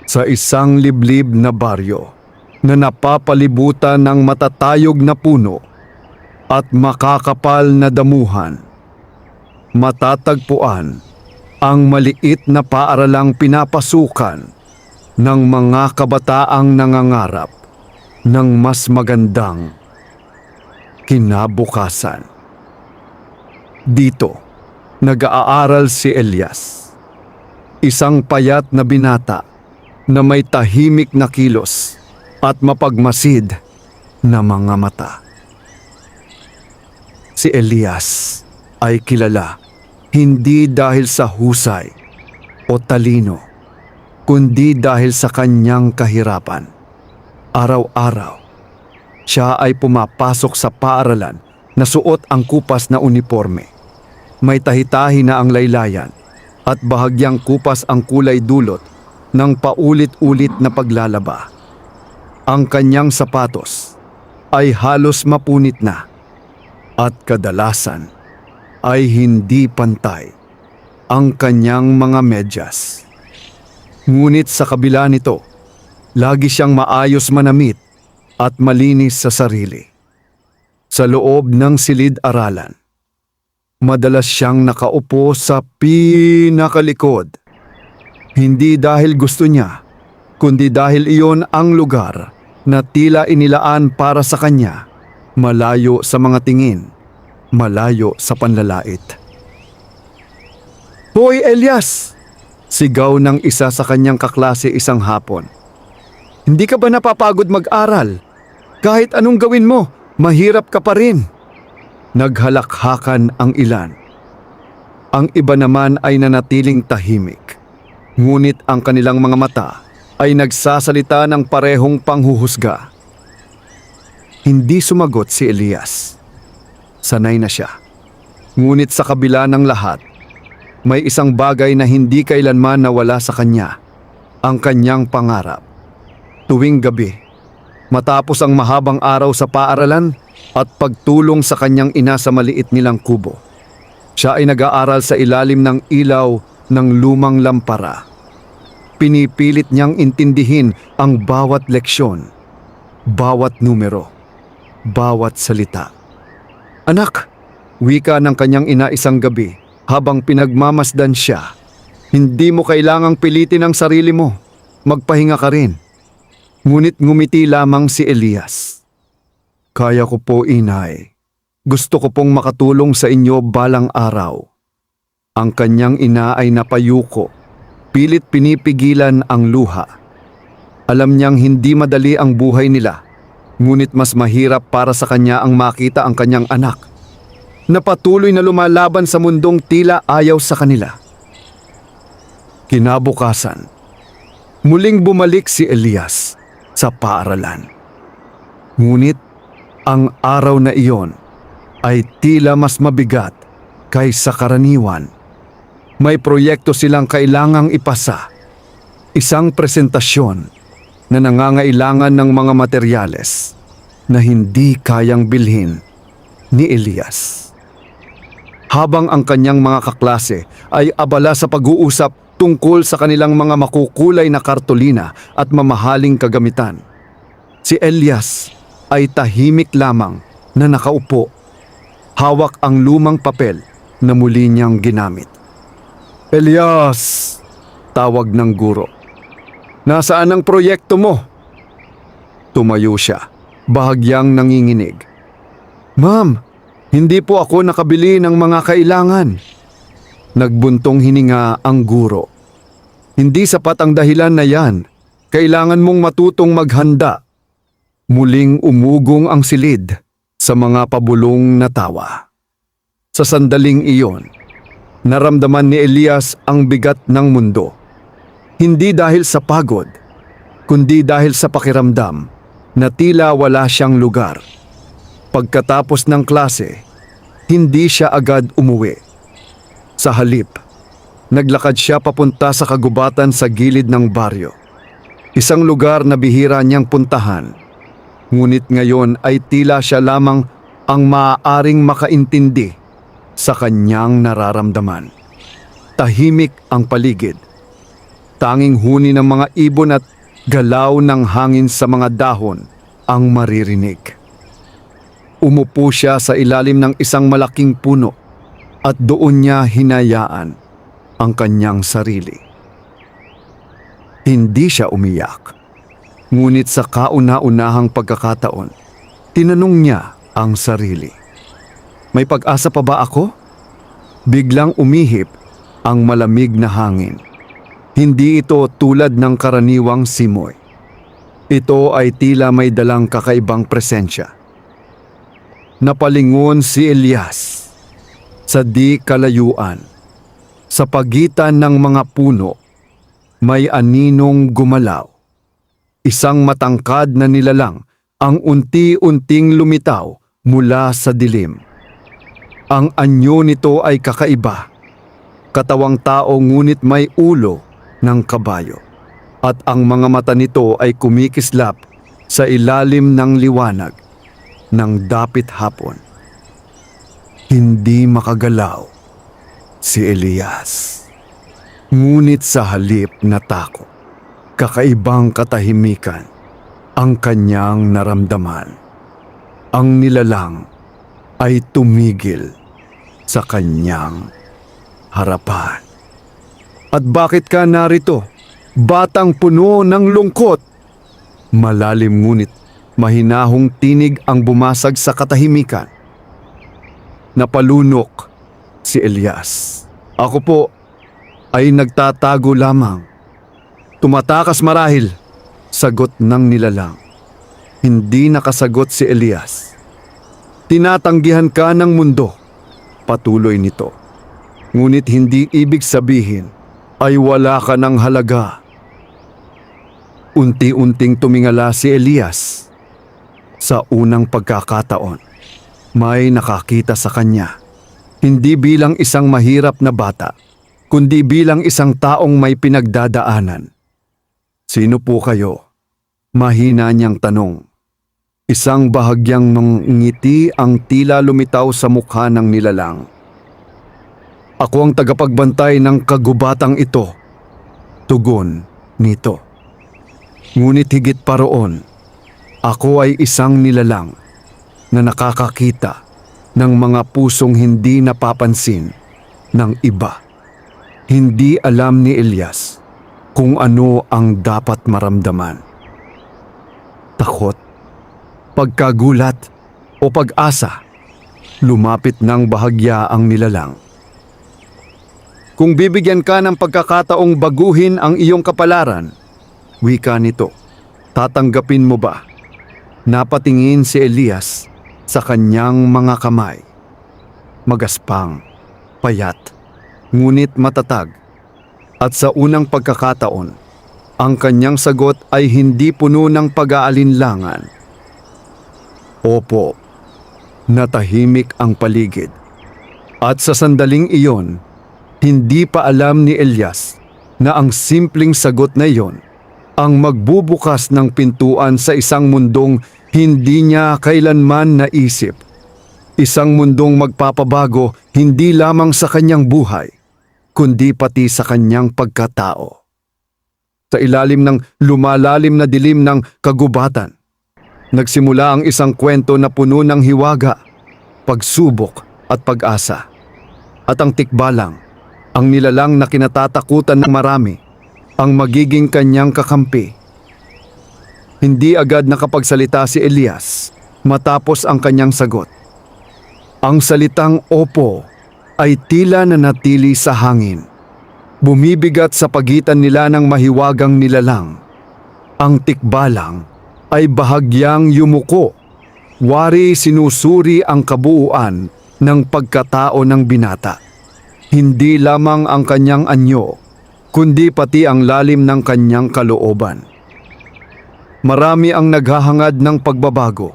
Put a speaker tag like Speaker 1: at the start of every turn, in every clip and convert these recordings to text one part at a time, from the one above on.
Speaker 1: Sa isang liblib na baryo na napapalibutan ng matatayog na puno at makakapal na damuhan, matatagpuan ang maliit na paaralang pinapasukan ng mga kabataang nangangarap ng mas magandang kinabukasan. Dito, nag-aaral si Elias, isang payat na binata na may tahimik na kilos at mapagmasid na mga mata. Si Elias ay kilala hindi dahil sa husay o talino, kundi dahil sa kanyang kahirapan. Araw-araw, siya ay pumapasok sa paaralan na suot ang kupas na uniforme. May tahitahi na ang laylayan at bahagyang kupas ang kulay dulot ng paulit-ulit na paglalaba. Ang kanyang sapatos ay halos mapunit na at kadalasan ay hindi pantay ang kanyang mga medyas. Ngunit sa kabila nito, lagi siyang maayos manamit at malinis sa sarili. Sa loob ng silid-aralan, madalas siyang nakaupo sa pinakalikod. Hindi dahil gusto niya, kundi dahil iyon ang lugar na tila inilaan para sa kanya, malayo sa mga tingin, malayo sa panlalait. "Hoy, Elias!" sigaw ng isa sa kanyang kaklase isang hapon. "Hindi ka ba napapagod mag-aral? Kahit anong gawin mo, mahirap ka pa rin." Naghalakhakan ang ilan. Ang iba naman ay nanatiling tahimik. Ngunit ang kanilang mga mata ay nagsasalita ng parehong panghuhusga. Hindi sumagot si Elias. Sanay na siya. Ngunit sa kabila ng lahat, may isang bagay na hindi kailanman nawala sa kanya, ang kanyang pangarap. Tuwing gabi, matapos ang mahabang araw sa paaralan at pagtulong sa kanyang ina sa maliit nilang kubo, siya ay nag-aaral sa ilalim ng ilaw ng lumang lampara. Pinipilit niyang intindihin ang bawat leksyon, bawat numero, bawat salita. "Anak," wika ng kanyang ina isang gabi habang pinagmamasdan siya, "hindi mo kailangang pilitin ang sarili mo. Magpahinga ka rin." Ngunit ngumiti lamang si Elias. "Kaya ko po, inay. Gusto ko pong makatulong sa inyo balang araw." Ang kanyang ina ay napayuko, pilit pinipigilan ang luha. Alam niyang hindi madali ang buhay nila, ngunit mas mahirap para sa kanya ang makita ang kanyang anak na patuloy na lumalaban sa mundong tila ayaw sa kanila. Kinabukasan, muling bumalik si Elias sa paaralan. Ngunit ang araw na iyon ay tila mas mabigat kaysa karaniwan. May proyekto silang kailangang ipasa. Isang presentasyon na nangangailangan ng mga materyales na hindi kayang bilhin ni Elias. Habang ang kanyang mga kaklase ay abala sa pag-uusap tungkol sa kanilang mga makukulay na kartolina at mamahaling kagamitan, si Elias ay tahimik lamang na nakaupo, hawak ang lumang papel na muli niyang ginamit. "Elias!" tawag ng guro. "Nasaan ang proyekto mo?" Tumayo siya, bahagyang nanginginig. "Ma'am, hindi po ako nakabili ng mga kailangan." Nagbuntong hininga ang guro. "Hindi sapat ang dahilan na yan. Kailangan mong matutong maghanda." Muling umugong ang silid sa mga pabulong na tawa. Sa sandaling iyon, naramdaman ni Elias ang bigat ng mundo. Hindi dahil sa pagod, kundi dahil sa pakiramdam na tila wala siyang lugar. Pagkatapos ng klase, hindi siya agad umuwi. Sa halip, naglakad siya papunta sa kagubatan sa gilid ng baryo. Isang lugar na bihira niyang puntahan. Ngunit ngayon ay tila siya lamang ang maaaring makaintindi sa kanyang nararamdaman. Tahimik ang paligid. Tanging huni ng mga ibon at galaw ng hangin sa mga dahon ang maririnig. Umupo siya sa ilalim ng isang malaking puno at doon niya hinayaan ang kanyang sarili. Hindi siya umiyak, ngunit sa kauna-unahang pagkakataon, tinanong niya ang sarili. May pag-asa pa ba ako? Biglang umihip ang malamig na hangin. Hindi ito tulad ng karaniwang simoy. Ito ay tila may dalang kakaibang presensya. Napalingon si Elias sa di kalayuan. Sa pagitan ng mga puno, may aninong gumalaw. Isang matangkad na nilalang ang unti-unting lumitaw mula sa dilim. Ang anyo nito ay kakaiba. Katawang tao ngunit may ulo ng kabayo. At ang mga mata nito ay kumikislap sa ilalim ng liwanag ng dapit hapon. Hindi makagalaw si Elias. Ngunit sa halip na takot, kakaibang katahimikan ang kanyang naramdaman. Ang nilalang ay tumigil sa kanyang harapan. At bakit ka narito, batang puno ng lungkot? Malalim ngunit mahinahong tinig ang bumasag sa katahimikan. Napalunok si Elias. Ako po ay nagtatago lamang. Tumatakas marahil, sagot ng nilalang. Hindi nakasagot si Elias. Tinatanggihan ka ng mundo, patuloy nito. Ngunit hindi ibig sabihin ay wala ka ng halaga. Unti-unting tumingala si Elias. Sa unang pagkakataon, may nakakita sa kanya. Hindi bilang isang mahirap na bata, kundi bilang isang taong may pinagdadaanan. Sino po kayo? Mahina niyang tanong. Isang bahagyang ngiti ang tila lumitaw sa mukha ng nilalang. Ako ang tagapagbantay ng kagubatang ito. Tugon nito. Ngunit higit pa roon, ako ay isang nilalang na nakakakita ng mga pusong hindi napapansin ng iba. Hindi alam ni Elias kung ano ang dapat maramdaman. Takot, pagkagulat o pag-asa. Lumapit ng bahagya ang nilalang. Kung bibigyan ka ng pagkakataong baguhin ang iyong kapalaran, wika nito, tatanggapin mo ba? Napatingin si Elias sa kanyang mga kamay. Magaspang, payat, ngunit matatag. At sa unang pagkakataon, ang kanyang sagot ay hindi puno ng pag-aalinlangan. Opo, natahimik ang paligid. At sa sandaling iyon, hindi pa alam ni Elias na ang simpleng sagot na iyon ang magbubukas ng pintuan sa isang mundong hindi niya kailanman naisip. Isang mundong magpapabago hindi lamang sa kanyang buhay, kundi pati sa kanyang pagkatao. Sa ilalim ng lumalalim na dilim ng kagubatan, nagsimula ang isang kwento na puno ng hiwaga, pagsubok at pag-asa. At ang tikbalang, ang nilalang na kinatatakutan ng marami, ang magiging kanyang kakampi. Hindi agad nakapagsalita si Elias matapos ang kanyang sagot. Ang salitang opo ay tila nanatili sa hangin. Bumibigat sa pagitan nila ng mahiwagang nilalang. Ang tikbalang ay bahagyang yumuko. Wari sinusuri ang kabuuan ng pagkatao ng binata. Hindi lamang ang kanyang anyo, kundi pati ang lalim ng kanyang kalooban. Marami ang naghahangad ng pagbabago.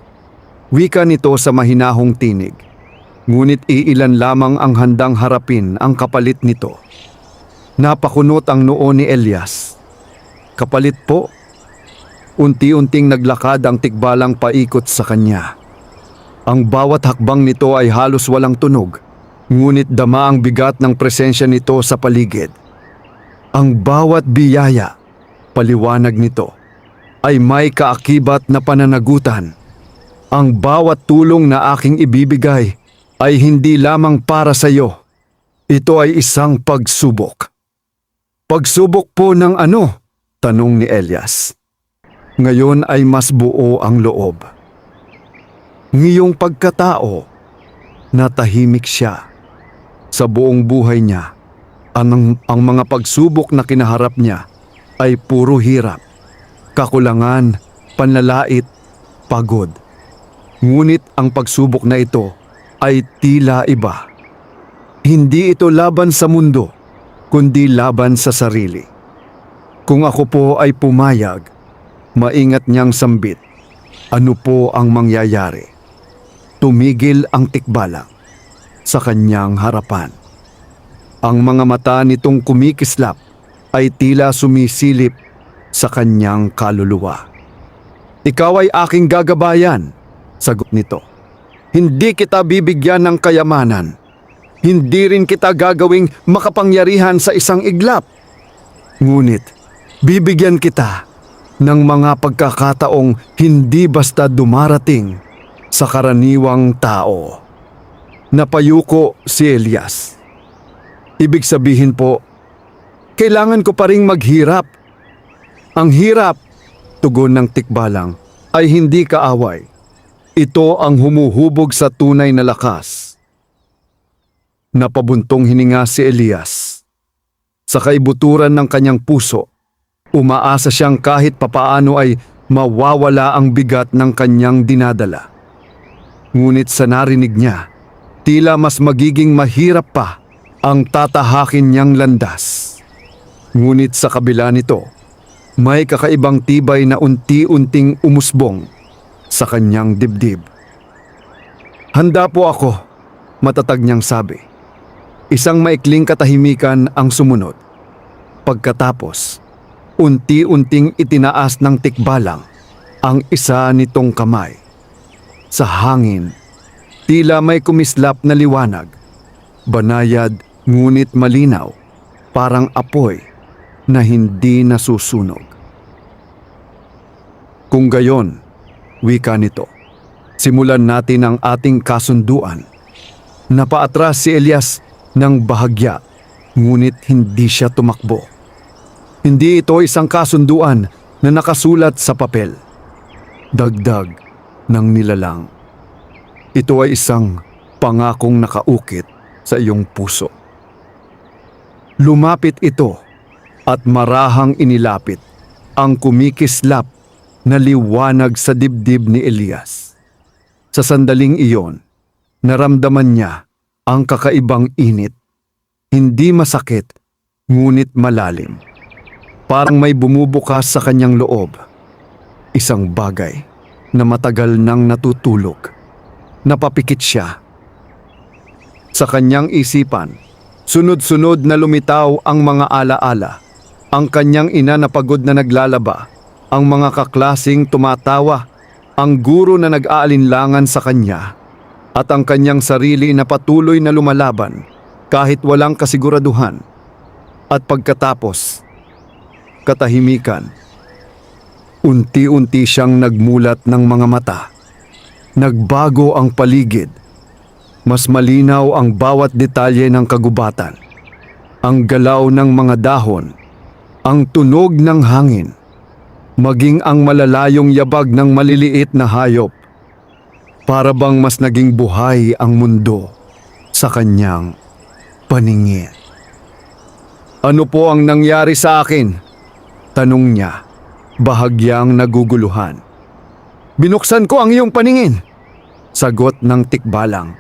Speaker 1: Wika nito sa mahinahong tinig. Ngunit iilan lamang ang handang harapin ang kapalit nito. Napakunot ang noo ni Elias. Kapalit po. Unti-unting naglakad ang tikbalang paikot sa kanya. Ang bawat hakbang nito ay halos walang tunog, ngunit dama ang bigat ng presensya nito sa paligid. Ang bawat biyaya, paliwanag nito, ay may kaakibat na pananagutan. Ang bawat tulong na aking ibibigay ay hindi lamang para sa iyo. Ito ay isang pagsubok. Pagsubok po ng ano? Tanong ni Elias. Ngayon ay mas buo ang loob. Ngiyong pagkatao, natahimik siya. Sa buong buhay niya, ang mga pagsubok na kinaharap niya ay puro hirap, kakulangan, panlalait, pagod. Ngunit ang pagsubok na ito ay tila iba. Hindi ito laban sa mundo, kundi laban sa sarili. Kung ako po ay pumayag, maingat niyang sambit, ano po ang mangyayari? Tumigil ang tikbalang sa kanyang harapan. Ang mga mata nitong kumikislap ay tila sumisilip sa kanyang kaluluwa. Ikaw ay aking gagabayan, sagot nito. Hindi kita bibigyan ng kayamanan. Hindi rin kita gagawing makapangyarihan sa isang iglap. Ngunit, bibigyan kita ng mga pagkakataong hindi basta dumarating sa karaniwang tao. Napayuko si Elias. Ibig sabihin po, kailangan ko pa ring maghirap. Ang hirap, tugon ng tikbalang, ay hindi kaaway. Ito ang humuhubog sa tunay na lakas. Napabuntong hininga si Elias. Sa kaibuturan ng kanyang puso, umaasa siyang kahit papaano ay mawawala ang bigat ng kanyang dinadala. Ngunit sa narinig niya, tila mas magiging mahirap pa ang tatahakin niyang landas. Ngunit sa kabila nito, may kakaibang tibay na unti-unting umusbong sa kanyang dibdib. Handa po ako, matatag niyang sabi. Isang maikling katahimikan ang sumunod. Pagkatapos, unti-unting itinaas ng tikbalang ang isa nitong kamay. Sa hangin, tila may kumislap na liwanag. Banayad ngunit malinaw, parang apoy na hindi nasusunog. Kung gayon, wika nito, simulan natin ang ating kasunduan. Napaatras si Elias ng bahagya, ngunit hindi siya tumakbo. Hindi ito isang kasunduan na nakasulat sa papel. Dagdag ng nilalang. Ito ay isang pangakong nakaukit sa iyong puso. Lumapit ito at marahang inilapit ang kumikislap na liwanag sa dibdib ni Elias. Sa sandaling iyon, naramdaman niya ang kakaibang init. Hindi masakit, ngunit malalim. Parang may bumubukas sa kanyang loob. Isang bagay na matagal nang natutulog. Napapikit siya. Sa kanyang isipan, sunod-sunod na lumitaw ang mga alaala. Ang kanyang ina na pagod na naglalaba, ang mga kaklasing tumatawa, ang guro na nag-aalinlangan sa kanya, at ang kanyang sarili na patuloy na lumalaban kahit walang kasiguraduhan. At pagkatapos, katahimikan. Unti-unti siyang nagmulat ng mga mata. Nagbago ang paligid. Mas malinaw ang bawat detalye ng kagubatan. Ang galaw ng mga dahon, ang tunog ng hangin, maging ang malalayong yabag ng maliliit na hayop. Para bang mas naging buhay ang mundo sa kanyang paningin. Ano po ang nangyari sa akin? Tanong niya, bahagyang naguguluhan. Binuksan ko ang iyong paningin. Sagot ng tikbalang.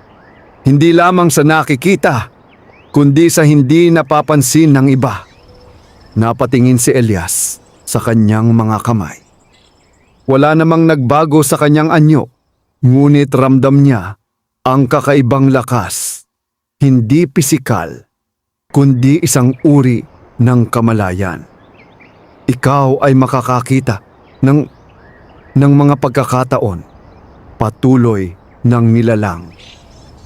Speaker 1: Hindi lamang sa nakikita, kundi sa hindi napapansin ng iba. Napatingin si Elias sa kanyang mga kamay. Wala namang nagbago sa kanyang anyo, ngunit ramdam niya ang kakaibang lakas. Hindi pisikal, kundi isang uri ng kamalayan. Ikaw ay makakakita ng mga pagkakataon, patuloy ng nilalang.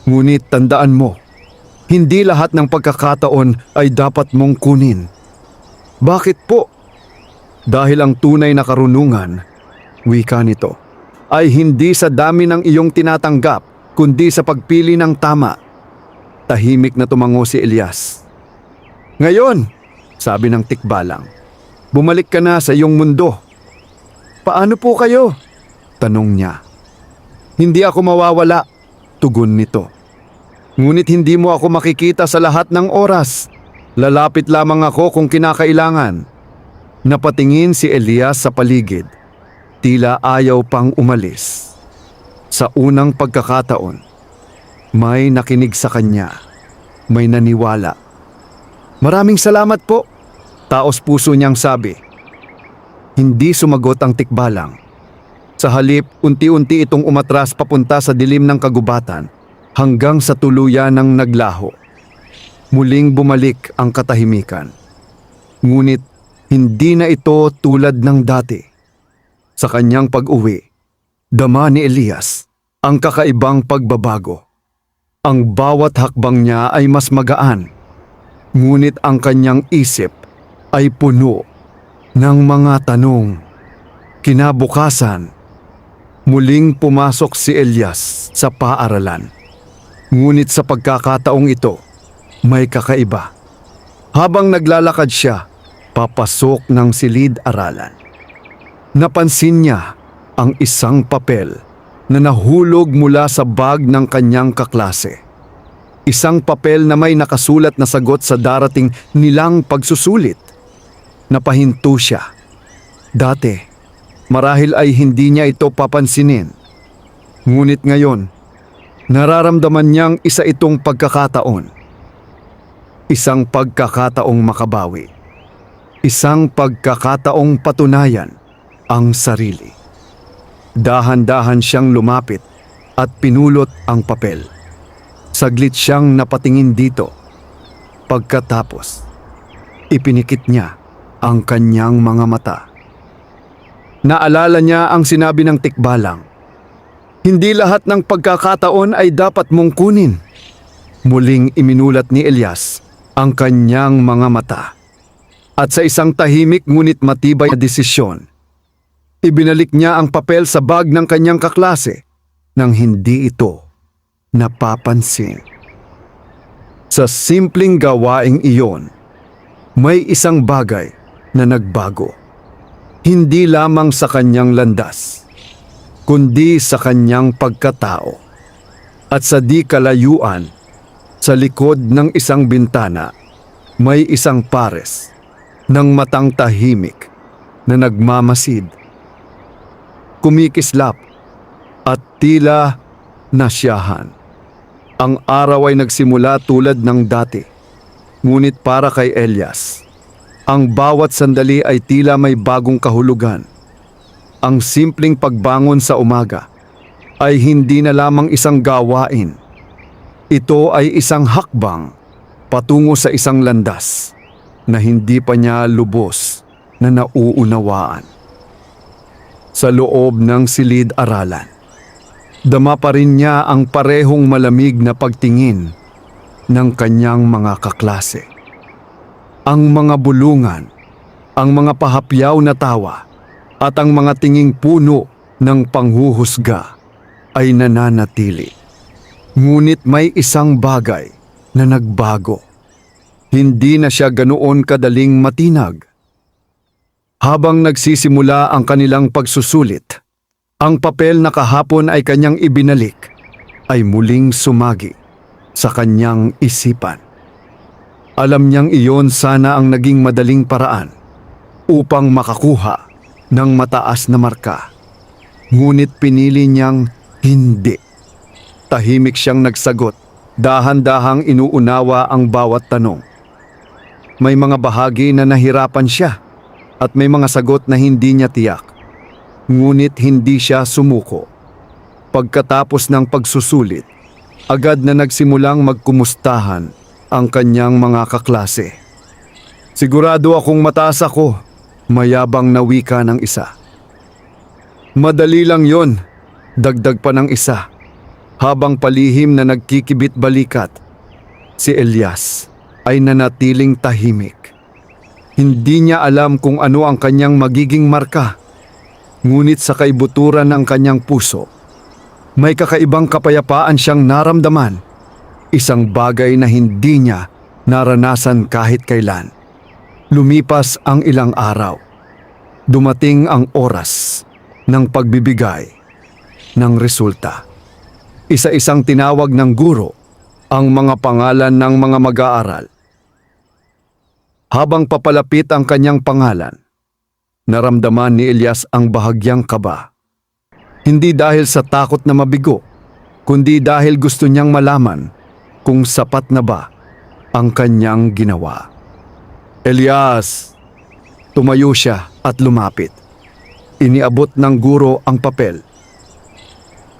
Speaker 1: Ngunit tandaan mo, hindi lahat ng pagkakataon ay dapat mong kunin. Bakit po? Dahil ang tunay na karunungan, wika nito, ay hindi sa dami ng iyong tinatanggap, kundi sa pagpili ng tama. Tahimik na tumango si Elias. Ngayon, sabi ng tikbalang, bumalik ka na sa iyong mundo. Paano po kayo? Tanong niya. Hindi ako mawawala, tugon nito. Ngunit hindi mo ako makikita sa lahat ng oras. Lalapit lamang ako kung kinakailangan. Napatingin si Elias sa paligid. Tila ayaw pang umalis. Sa unang pagkakataon, may nakinig sa kanya. May naniwala. Maraming salamat po, taos puso niyang sabi. Hindi sumagot ang tikbalang. Sa halip, unti-unti itong umatras papunta sa dilim ng kagubatan hanggang sa tuluyan ng naglaho. Muling bumalik ang katahimikan. Ngunit hindi na ito tulad ng dati. Sa kanyang pag-uwi, dama ni Elias ang kakaibang pagbabago. Ang bawat hakbang niya ay mas magaan, ngunit ang kanyang isip ay puno ng mga tanong. Kinabukasan, muling pumasok si Elias sa paaralan. Ngunit sa pagkakataong ito, may kakaiba. Habang naglalakad siya, papasok ng silid-aralan. Napansin niya ang isang papel na nahulog mula sa bag ng kanyang kaklase. Isang papel na may nakasulat na sagot sa darating nilang pagsusulit. Napahinto siya. Dati, marahil ay hindi niya ito papansinin. Ngunit ngayon, nararamdaman niyang isa itong pagkakataon. Isang pagkakataong makabawi. Isang pagkakataong patunayan ang sarili. Dahan-dahan siyang lumapit at pinulot ang papel. Saglit siyang napatingin dito. Pagkatapos, ipinikit niya ang kanyang mga mata. Naalala niya ang sinabi ng tikbalang. Hindi lahat ng pagkakataon ay dapat mong kunin. Muling iminulat ni Elias ang kanyang mga mata. At sa isang tahimik ngunit matibay na desisyon, ibinalik niya ang papel sa bag ng kanyang kaklase nang hindi ito napapansin. Sa simpleng gawaing iyon, may isang bagay na nagbago. Hindi lamang sa kanyang landas, kundi sa kanyang pagkatao. At sa di kalayuan, sa likod ng isang bintana, may isang pares ng matang tahimik na nagmamasid. Kumikislap at tila nasyahan. Ang araw ay nagsimula tulad ng dati, ngunit para kay Elias, ang bawat sandali ay tila may bagong kahulugan. Ang simpleng pagbangon sa umaga ay hindi na lamang isang gawain. Ito ay isang hakbang patungo sa isang landas na hindi pa niya lubos na nauunawaan. Sa loob ng silid-aralan, dama pa rin niya ang parehong malamig na pagtingin ng kanyang mga kaklase. Ang mga bulungan, ang mga pahapyaw na tawa, at ang mga tinging puno ng panghuhusga ay nananatili. Ngunit may isang bagay na nagbago. Hindi na siya ganoon kadaling matinag. Habang nagsisimula ang kanilang pagsusulit, ang papel na kahapon ay kanyang ibinalik ay muling sumagi sa kanyang isipan. Alam niyang iyon sana ang naging madaling paraan upang makakuha ng mataas na marka. Ngunit pinili niyang hindi. Tahimik siyang nagsagot, dahan-dahang inuunawa ang bawat tanong. May mga bahagi na nahirapan siya at may mga sagot na hindi niya tiyak. Ngunit hindi siya sumuko. Pagkatapos ng pagsusulit, agad na nagsimulang magkumustahan ang kanyang mga kaklase. Sigurado akong mataas ako, mayabang na wika ng isa. Madali lang yon, dagdag pa ng isa. Habang palihim na nagkikibit balikat, si Elias ay nanatiling tahimik. Hindi niya alam kung ano ang kanyang magiging marka. Ngunit sa kaibuturan ng kanyang puso, may kakaibang kapayapaan siyang naramdaman. Isang bagay na hindi niya naranasan kahit kailan. Lumipas ang ilang araw. Dumating ang oras ng pagbibigay ng resulta. Isa-isang tinawag ng guro ang mga pangalan ng mga mag-aaral. Habang papalapit ang kanyang pangalan, naramdaman ni Elias ang bahagyang kaba. Hindi dahil sa takot na mabigo, kundi dahil gusto niyang malaman kung sapat na ba ang kanyang ginawa. Elias! Tumayo siya at lumapit. Iniabot ng guro ang papel.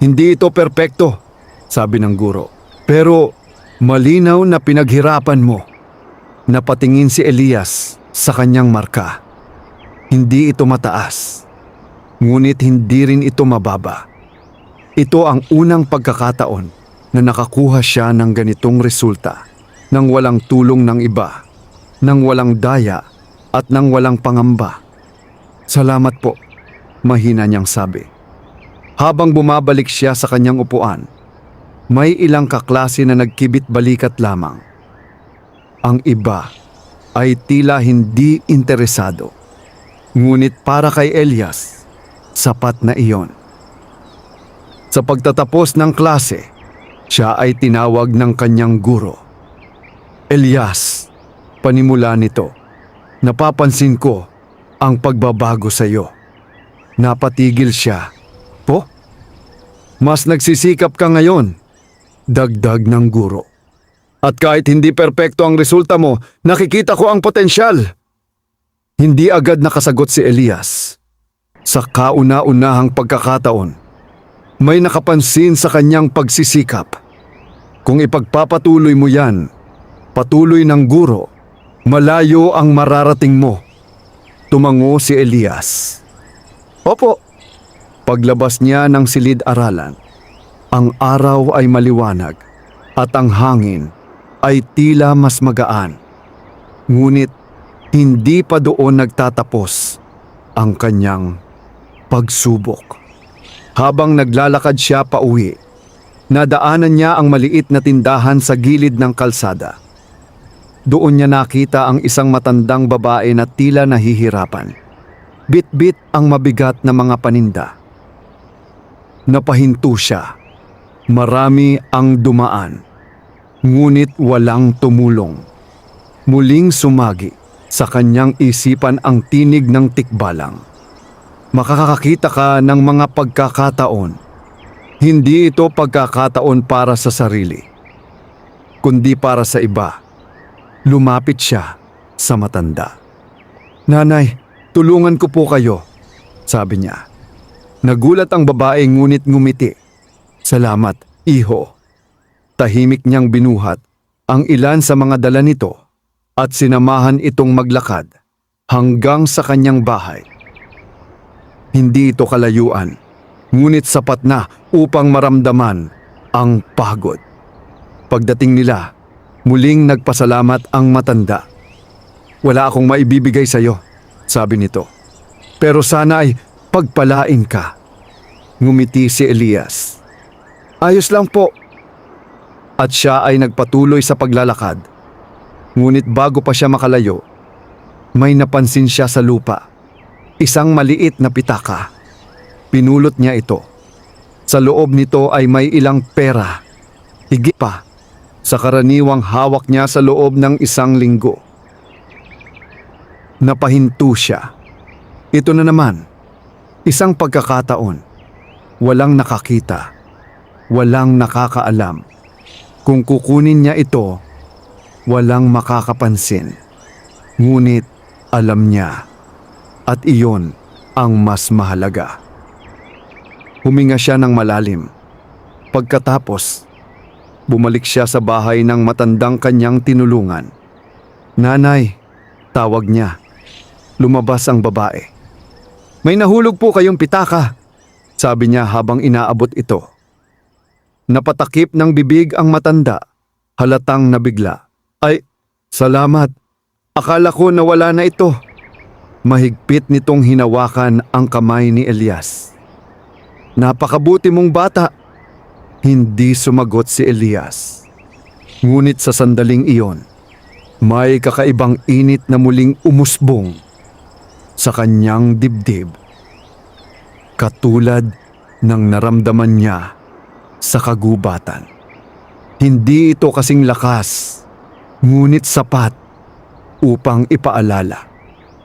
Speaker 1: Hindi ito perpekto, sabi ng guro. Pero malinaw na pinaghirapan mo. Napatingin si Elias sa kanyang marka. Hindi ito mataas, ngunit hindi rin ito mababa. Ito ang unang pagkakataon na nakakuha siya ng ganitong resulta, nang walang tulong ng iba, nang walang daya at nang walang pangamba. Salamat po, mahina niyang sabi. Habang bumabalik siya sa kanyang upuan, may ilang kaklase na nagkibit balikat lamang. Ang iba ay tila hindi interesado. Ngunit para kay Elias, sapat na iyon. Sa pagtatapos ng klase, siya ay tinawag ng kanyang guro. Elias, panimula nito, napapansin ko ang pagbabago sa iyo. Napatigil siya. Po? Mas nagsisikap ka ngayon, dagdag ng guro. At kahit hindi perpekto ang resulta mo, nakikita ko ang potensyal. Hindi agad nakasagot si Elias. Sa kauna-unahang pagkakataon, may nakapansin sa kanyang pagsisikap. Kung ipagpapatuloy mo yan, patuloy ng guro, malayo ang mararating mo. Tumango si Elias. Opo. Paglabas niya ng silid-aralan, ang araw ay maliwanag at ang hangin ay tila mas magaan. Ngunit hindi pa doon nagtatapos ang kanyang pagsubok. Habang naglalakad siya pauwi, nadaanan niya ang maliit na tindahan sa gilid ng kalsada. Doon niya nakita ang isang matandang babae na tila nahihirapan. Bit-bit ang mabigat na mga paninda. Napahinto siya. Marami ang dumaan. Ngunit walang tumulong. Muling sumagi sa kanyang isipan ang tinig ng tikbalang. Makakakita ka ng mga pagkakataon. Hindi ito pagkakataon para sa sarili, kundi para sa iba. Lumapit siya sa matanda. Nanay, tulungan ko po kayo, sabi niya. Nagulat ang babae ngunit ngumiti. Salamat, iho. Tahimik niyang binuhat ang ilan sa mga dala nito at sinamahan itong maglakad hanggang sa kanyang bahay. Hindi ito kalayuan, ngunit sapat na upang maramdaman ang pagod. Pagdating nila, muling nagpasalamat ang matanda. Wala akong maibibigay sa iyo, sabi nito. Pero sana ay pagpalain ka. Ngumiti si Elias. Ayos lang po. At siya ay nagpatuloy sa paglalakad. Ngunit bago pa siya makalayo, may napansin siya sa lupa. Isang maliit na pitaka. Pinulot niya ito. Sa loob nito ay may ilang pera. Higit pa sa karaniwang hawak niya sa loob ng isang linggo. Napahinto siya. Ito na naman. Isang pagkakataon. Walang nakakita. Walang nakakaalam. Kung kukunin niya ito, walang makakapansin. Ngunit alam niya. At iyon ang mas mahalaga. Huminga siya ng malalim. Pagkatapos, bumalik siya sa bahay ng matandang kanyang tinulungan. Nanay, tawag niya. Lumabas ang babae. May nahulog po kayong pitaka, sabi niya habang inaabot ito. Napatakip ng bibig ang matanda, halatang nabigla. Ay, salamat. Akala ko nawala na ito. Mahigpit nitong hinawakan ang kamay ni Elias. Napakabuti mong bata. Hindi sumagot si Elias. Ngunit sa sandaling iyon, may kakaibang init na muling umusbong sa kanyang dibdib. Katulad ng naramdaman niya sa kagubatan. Hindi ito kasing lakas, ngunit sapat upang ipaalala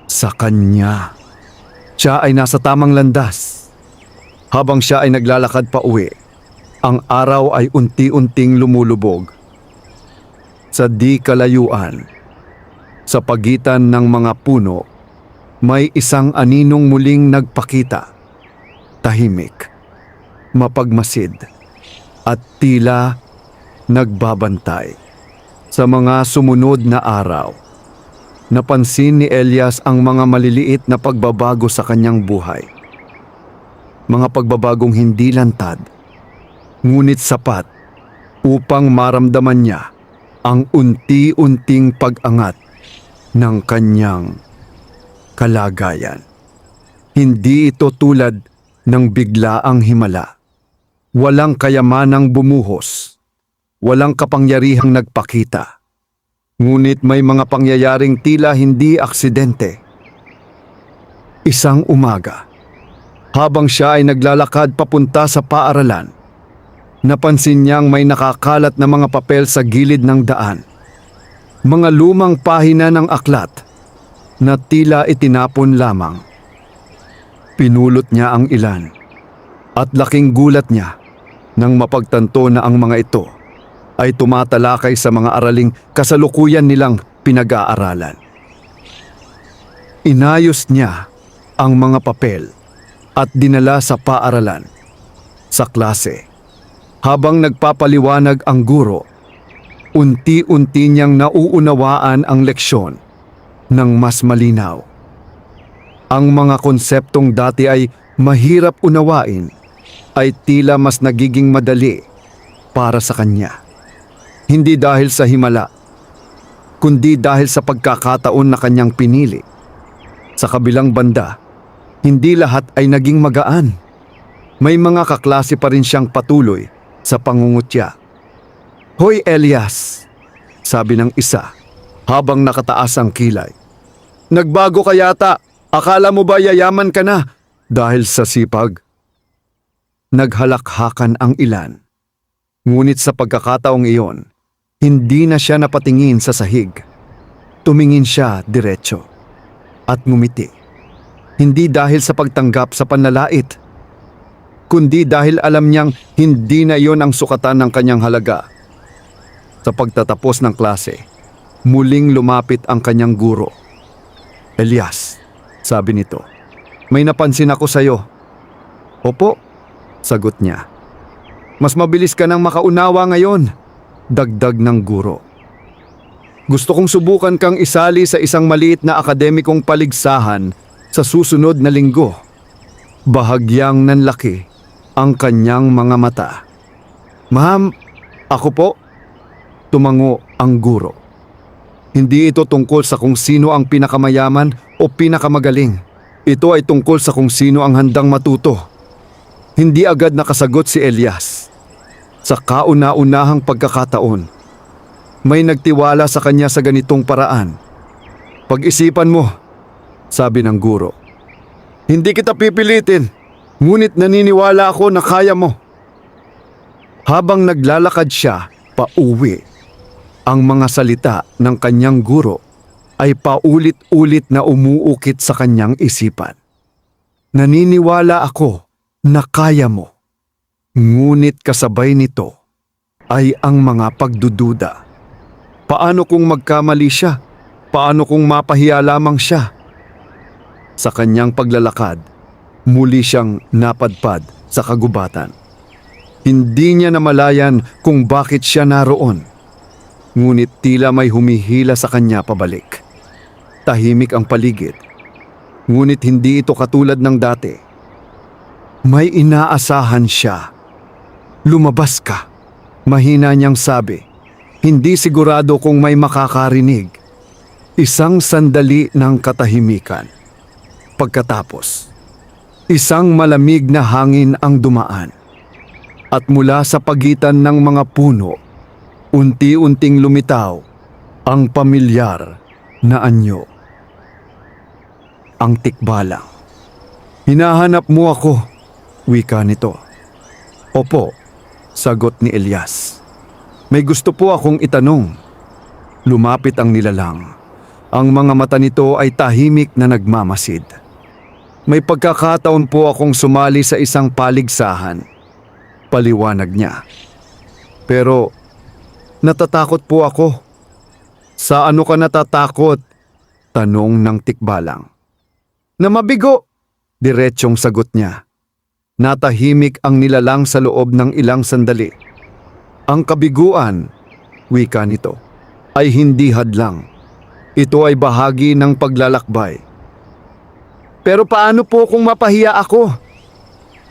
Speaker 1: sa kanya. Siya ay nasa tamang landas. Habang siya ay naglalakad pa uwi, ang araw ay unti-unting lumulubog. Sa di kalayuan, sa pagitan ng mga puno, may isang aninong muling nagpakita. Tahimik, mapagmasid, at tila nagbabantay. Sa mga sumunod na araw, napansin ni Elias ang mga maliliit na pagbabago sa kanyang buhay. Mga pagbabagong hindi lantad, ngunit sapat upang maramdaman niya ang unti-unting pag-angat ng kanyang kalagayan. Hindi ito tulad ng biglaang himala. Walang kayamanang bumuhos, walang kapangyarihang nagpakita. Ngunit may mga pangyayaring tila hindi aksidente. Isang umaga, habang siya ay naglalakad papunta sa paaralan, napansin niyang may nakakalat na mga papel sa gilid ng daan. Mga lumang pahina ng aklat na tila itinapon lamang. Pinulot niya ang ilan at laking gulat niya nang mapagtanto na ang mga ito ay tumatalakay sa mga araling kasalukuyan nilang pinag-aaralan. Inayos niya ang mga papel at dinala sa paaralan, sa klase. Habang nagpapaliwanag ang guro, unti-unti niyang nauunawaan ang leksyon ng mas malinaw. Ang mga konseptong dati ay mahirap unawain ay tila mas nagiging madali para sa kanya. Hindi dahil sa himala, kundi dahil sa pagkakataon na kanyang pinili. Sa kabilang banda, hindi lahat ay naging magaan. May mga kaklase pa rin siyang patuloy sa pangungutya. "Hoy Elias," sabi ng isa habang nakataas ang kilay. "Nagbago ka yata. Akala mo ba yayaman ka na dahil sa sipag?" Naghalakhakan ang ilan. Ngunit sa pagkakataong iyon, hindi na siya napatingin sa sahig. Tumingin siya diretso at ngumiti. Hindi dahil sa pagtanggap sa panlalait, kundi dahil alam niyang hindi na iyon ang sukatan ng kanyang halaga. Sa pagtatapos ng klase, muling lumapit ang kanyang guro. "Elias," sabi nito, "may napansin ako sa iyo." "Opo," sagot niya. "Mas mabilis ka nang makaunawa ngayon," dagdag ng guro. "Gusto kong subukan kang isali sa isang maliit na akademikong paligsahan sa susunod na linggo." Bahagyang nanlaki ang kanyang mga mata. "Ma'am, ako po?" Tumango ang guro. "Hindi ito tungkol sa kung sino ang pinakamayaman o pinakamagaling. Ito ay tungkol sa kung sino ang handang matuto." Hindi agad nakasagot si Elias. Sa kauna-unahang pagkakataon, may nagtiwala sa kanya sa ganitong paraan. "Pag-isipan mo," sabi ng guro. "Hindi kita pipilitin, ngunit naniniwala ako na kaya mo." Habang naglalakad siya pauwi, ang mga salita ng kanyang guro ay paulit-ulit na umuukit sa kanyang isipan. "Naniniwala ako na kaya mo." Ngunit kasabay nito ay ang mga pagdududa. Paano kung magkamali siya? Paano kung mapahiya lamang siya? Sa kanyang paglalakad, muli siyang napadpad sa kagubatan. Hindi niya namalayan kung bakit siya naroon. Ngunit tila may humihila sa kanya pabalik. Tahimik ang paligid. Ngunit hindi ito katulad ng dati. May inaasahan siya. "Lumabas ka," mahina niyang sabi. Hindi sigurado kung may makakarinig. Isang sandali ng katahimikan. Pagkatapos, isang malamig na hangin ang dumaan. At mula sa pagitan ng mga puno, unti-unting lumitaw ang pamilyar na anyo. Ang tikbalang. "Hinahanap mo ako," wika nito. "Opo," sagot ni Elias. "May gusto po akong itanong." Lumapit ang nilalang. Ang mga mata nito ay tahimik na nagmamasid. "May pagkakataon po akong sumali sa isang paligsahan," paliwanag niya. "Pero natatakot po ako." "Sa ano ka natatakot?" tanong ng tikbalang. "Na mabigo," diretsyong sagot niya. Natahimik ang nilalang sa loob ng ilang sandali. "Ang kabiguan," wika nito, "ay hindi hadlang. Ito ay bahagi ng paglalakbay." "Pero paano po kung mapahiya ako?"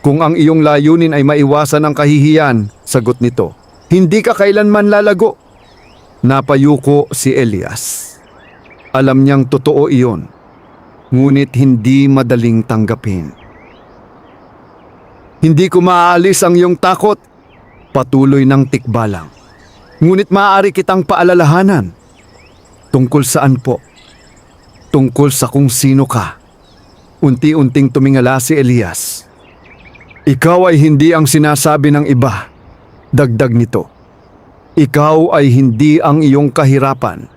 Speaker 1: "Kung ang iyong layunin ay maiwasan ang kahihiyan," sagot nito, "hindi ka kailanman lalago." Napayuko si Elias. Alam niyang totoo iyon, ngunit hindi madaling tanggapin. "Hindi ko maaalis ang iyong takot," patuloy ng tikbalang. "Ngunit maaari kitang paalalahanan." "Tungkol saan po?" "Tungkol sa kung sino ka." Unti-unting tumingala si Elias. "Ikaw ay hindi ang sinasabi ng iba," dagdag nito. "Ikaw ay hindi ang iyong kahirapan.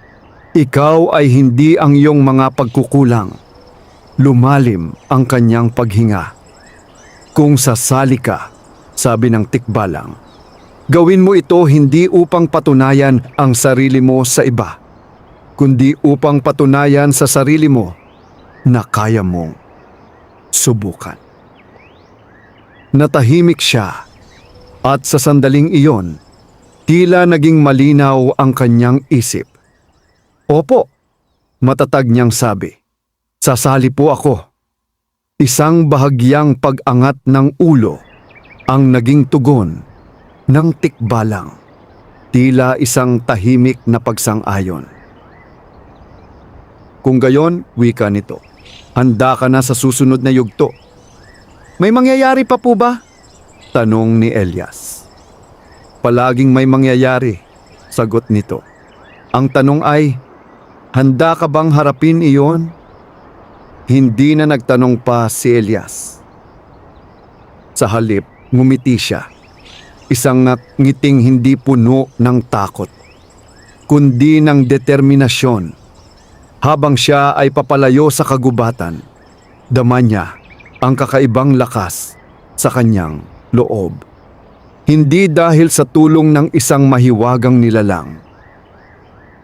Speaker 1: Ikaw ay hindi ang iyong mga pagkukulang." Lumalim ang kanyang paghinga. "Kung sasali ka," sabi ng tikbalang, "gawin mo ito hindi upang patunayan ang sarili mo sa iba, kundi upang patunayan sa sarili mo na kaya mong subukan." Natahimik siya, at sa sandaling iyon, tila naging malinaw ang kanyang isip. "Opo," matatag niyang sabi, "sasali po ako." Isang bahagyang pag-angat ng ulo ang naging tugon ng tikbalang, tila isang tahimik na pagsang-ayon. "Kung gayon," wika nito, "handa ka na sa susunod na yugto." "May mangyayari pa po ba?" tanong ni Elias. "Palaging may mangyayari," sagot nito. "Ang tanong ay, handa ka bang harapin iyon?" Hindi na nagtanong pa si Elias. Sa halip, ngumiti siya. Isang ngiting hindi puno ng takot, kundi ng determinasyon. Habang siya ay papalayo sa kagubatan, dama niya ang kakaibang lakas sa kanyang loob. Hindi dahil sa tulong ng isang mahiwagang nilalang,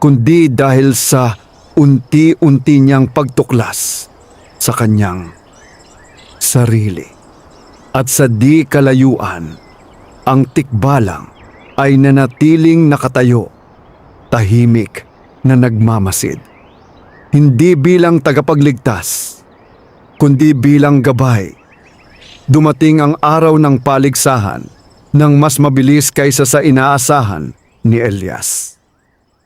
Speaker 1: kundi dahil sa unti-unti niyang pagtuklas sa kanyang sarili. At sa di kalayuan, ang tikbalang ay nanatiling nakatayo, tahimik na nagmamasid. Hindi bilang tagapagligtas, kundi bilang gabay. Dumating ang araw ng paligsahan nang mas mabilis kaysa sa inaasahan ni Elias.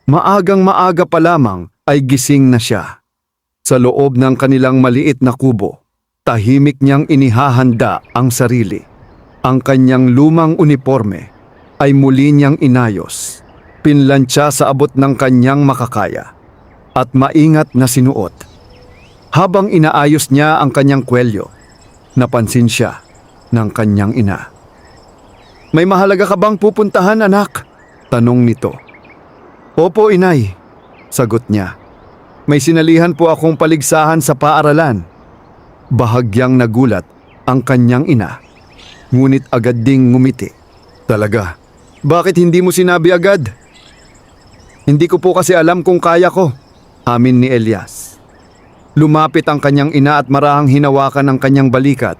Speaker 1: Maagang maaga pa lamang ay gising na siya. Sa loob ng kanilang maliit na kubo, tahimik niyang inihahanda ang sarili. Ang kanyang lumang uniforme ay muli niyang inayos, pinlantsa sa abot ng kanyang makakaya, at maingat na sinuot. Habang inaayos niya ang kanyang kwelyo, napansin siya ng kanyang ina. "May mahalaga ka bang pupuntahan, anak?" tanong nito. "Opo, inay," sagot niya. "May sinalihan po akong paligsahan sa paaralan." Bahagyang nagulat ang kanyang ina, ngunit agad ding ngumiti. "Talaga? Bakit hindi mo sinabi agad?" "Hindi ko po kasi alam kung kaya ko," amin ni Elias. Lumapit ang kanyang ina at marahang hinawakan ang kanyang balikat.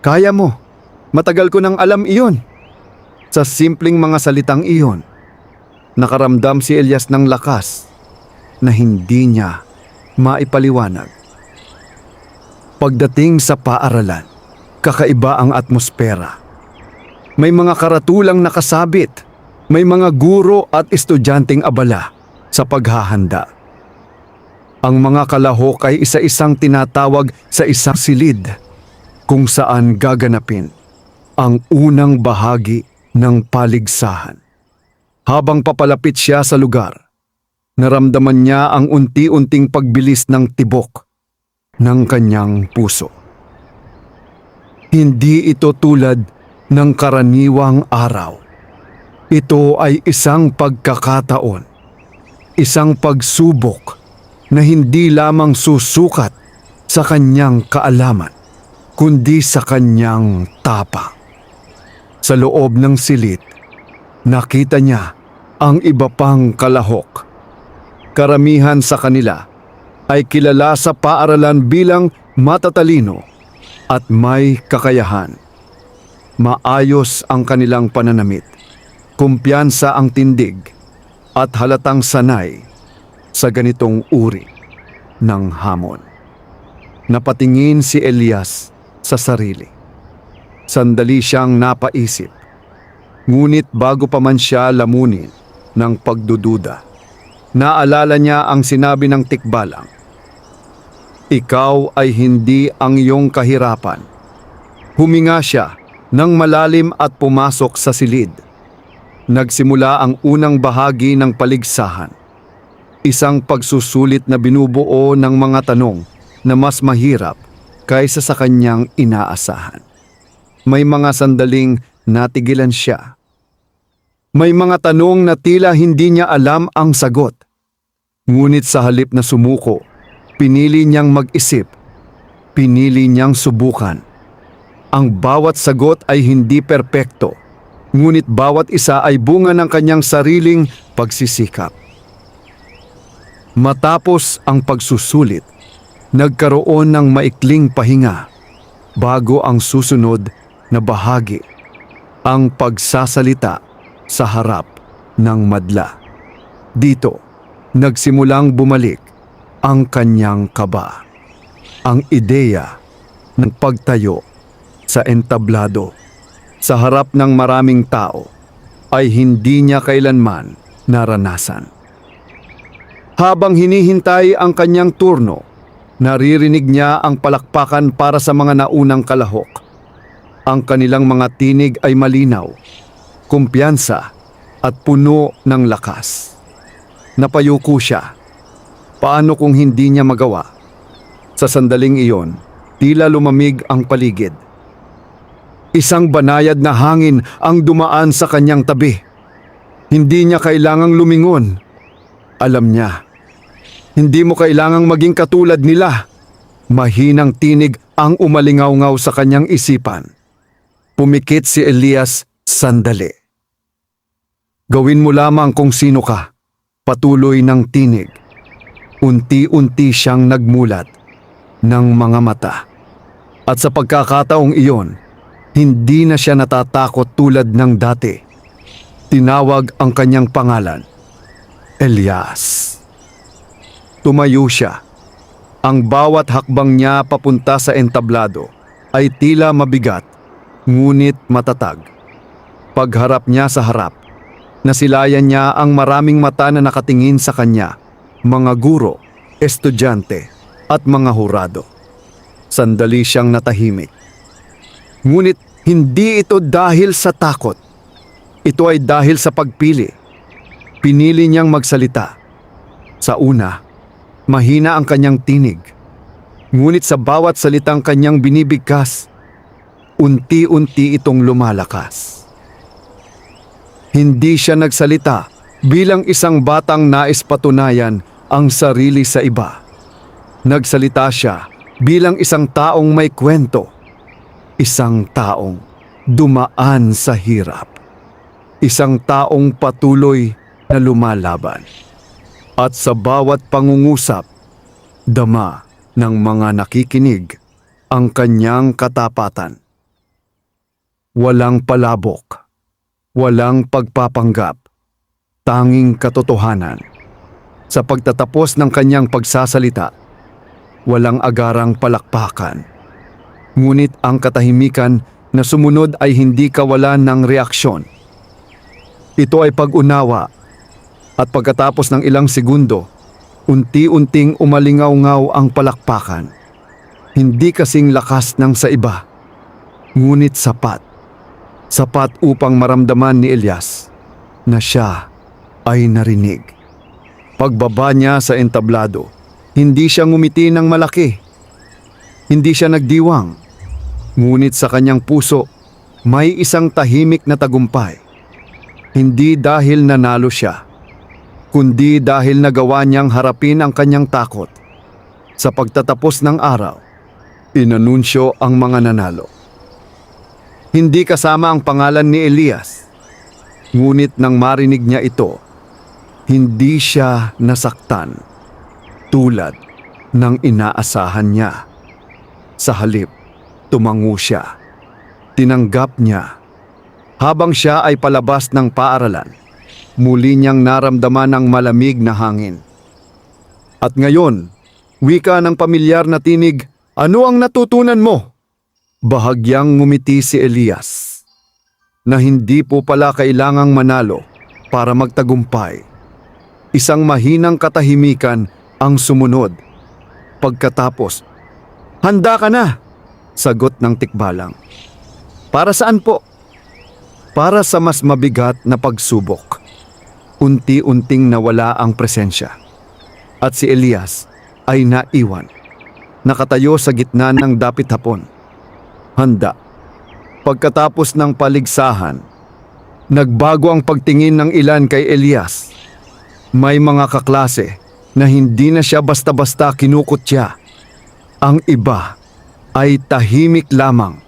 Speaker 1: "Kaya mo. Matagal ko nang alam iyon." Sa simpleng mga salitang iyon, nakaramdam si Elias ng lakas na hindi niya maipaliwanag. Pagdating sa paaralan, kakaiba ang atmosfera. May mga karatulang nakasabit, may mga guro at estudyanteng abala sa paghahanda. Ang mga kalahok ay isa-isang tinatawag sa isang silid kung saan gaganapin ang unang bahagi ng paligsahan. Habang papalapit siya sa lugar, naramdaman niya ang unti-unting pagbilis ng tibok ng kanyang puso. Hindi ito tulad ng karaniwang araw. Ito ay isang pagkakataon, isang pagsubok na hindi lamang susukat sa kanyang kaalaman, kundi sa kanyang tapang. Sa loob ng silid, nakita niya ang iba pang kalahok. Karamihan sa kanila ay kilala sa paaralan bilang matatalino at may kakayahan. Maayos ang kanilang pananamit, kumpiyansa ang tindig, at halatang sanay sa ganitong uri ng hamon. Napatingin si Elias sa sarili. Sandali siyang napaisip. Ngunit bago pa man siya lamunin ng pagdududa, naalala niya ang sinabi ng tikbalang, "Ikaw ay hindi ang iyong kahirapan." Huminga siya ng malalim at pumasok sa silid. Nagsimula ang unang bahagi ng paligsahan. Isang pagsusulit na binubuo ng mga tanong na mas mahirap kaysa sa kanyang inaasahan. May mga sandaling natigilan siya. May mga tanong na tila hindi niya alam ang sagot. Ngunit sa halip na sumuko, pinili niyang mag-isip. Pinili niyang subukan. Ang bawat sagot ay hindi perpekto, ngunit bawat isa ay bunga ng kanyang sariling pagsisikap. Matapos ang pagsusulit, nagkaroon ng maikling pahinga bago ang susunod na bahagi, ang pagsasalita sa harap ng madla. Dito, nagsimulang bumalik ang kanyang kaba. Ang ideya ng pagtayo sa entablado sa harap ng maraming tao ay hindi niya kailanman naranasan. Habang hinihintay ang kanyang turno, naririnig niya ang palakpakan para sa mga naunang kalahok. Ang kanilang mga tinig ay malinaw, kumpiyansa at puno ng lakas. Napayuko siya. Paano kung hindi niya magawa? Sa sandaling iyon, tila lumamig ang paligid. Isang banayad na hangin ang dumaan sa kanyang tabi. Hindi niya kailangang lumingon. Alam niya, hindi mo kailangang maging katulad nila. Mahinang tinig ang umalingaw-ngaw sa kanyang isipan. Pumikit si Elias sandali. Gawin mo lamang kung sino ka. Patuloy ng tinig. Unti-unti siyang nagmulat ng mga mata. At sa pagkakataong iyon, hindi na siya natatakot tulad ng dati. Tinawag ang kanyang pangalan, Elias. Tumayo siya. Ang bawat hakbang niya papunta sa entablado ay tila mabigat, ngunit matatag. Pagharap niya sa harap, nasilayan niya ang maraming mata na nakatingin sa kanya, mga guro, estudyante, at mga hurado. Sandali siyang natahimik. Ngunit hindi ito dahil sa takot. Ito ay dahil sa pagpili. Pinili niyang magsalita. Sa una, mahina ang kanyang tinig. Ngunit sa bawat salitang kanyang binibigkas, unti-unti itong lumalakas. Hindi siya nagsalita bilang isang batang nais patunayan ang sarili sa iba. Nagsalita siya bilang isang taong may kwento. Isang taong dumaan sa hirap. Isang taong patuloy na lumalaban. At sa bawat pangungusap, dama ng mga nakikinig ang kanyang katapatan. Walang palabok, walang pagpapanggap, tanging katotohanan. Sa pagtatapos ng kanyang pagsasalita, walang agarang palakpakan. Ngunit ang katahimikan na sumunod ay hindi kawalan ng reaksyon. Ito ay pag-unawa, at pagkatapos ng ilang segundo, Unti-unting umalingaw-ngaw ang palakpakan. Hindi kasing lakas ng sa iba, ngunit sapat. Sapat upang maramdaman ni Elias na siya ay narinig. Pagbaba niya sa entablado, hindi siya ngumiti ng malaki. Hindi siya nagdiwang, ngunit sa kanyang puso may isang tahimik na tagumpay. Hindi dahil nanalo siya, kundi dahil nagawa niyang harapin ang kanyang takot. Sa pagtatapos ng araw, inanunsyo ang mga nanalo. Hindi kasama ang pangalan ni Elias, ngunit nang marinig niya ito, hindi siya nasaktan tulad ng inaasahan niya. Sa halip, tumango siya. Tinanggap niya. Habang siya ay palabas ng paaralan, muli niyang naramdaman ang malamig na hangin. At ngayon, wika ng pamilyar na tinig, "Ano ang natutunan mo?" Bahagyang ngumiti si Elias, na hindi po pala kailangang manalo para magtagumpay. Isang mahinang katahimikan ang sumunod. Pagkatapos, "Handa ka na?" sagot ng tikbalang. "Para saan po?" "Para sa mas mabigat na pagsubok." Unti-unting nawala ang presensya. At si Elias ay naiwan. Nakatayo sa gitna ng dapit hapon. Handa. Pagkatapos ng paligsahan, nagbago ang pagtingin ng ilan kay Elias. May mga kaklase na hindi na siya basta-basta kinukutya. Ang iba ay tahimik lamang,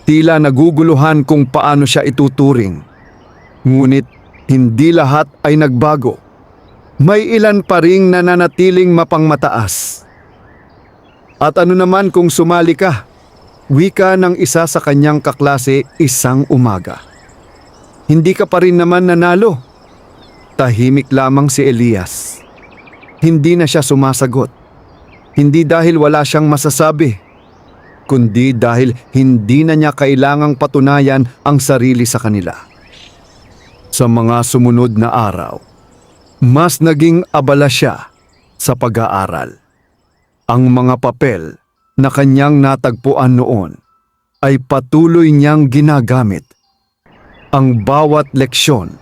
Speaker 1: tila naguguluhan kung paano siya ituturing. Ngunit hindi lahat ay nagbago. May ilan pa ring nananatiling mapangmataas. "At ano naman kung sumali ka?" wika ng isa sa kanyang kaklase isang umaga. "Hindi ka pa rin naman nanalo." Tahimik lamang si Elias. Hindi na siya sumasagot. Hindi dahil wala siyang masasabi, kundi dahil hindi na niya kailangang patunayan ang sarili sa kanila. Sa mga sumunod na araw, mas naging abala siya sa pag-aaral. Ang mga papel na kanyang natagpuan noon ay patuloy niyang ginagamit. Ang bawat leksyon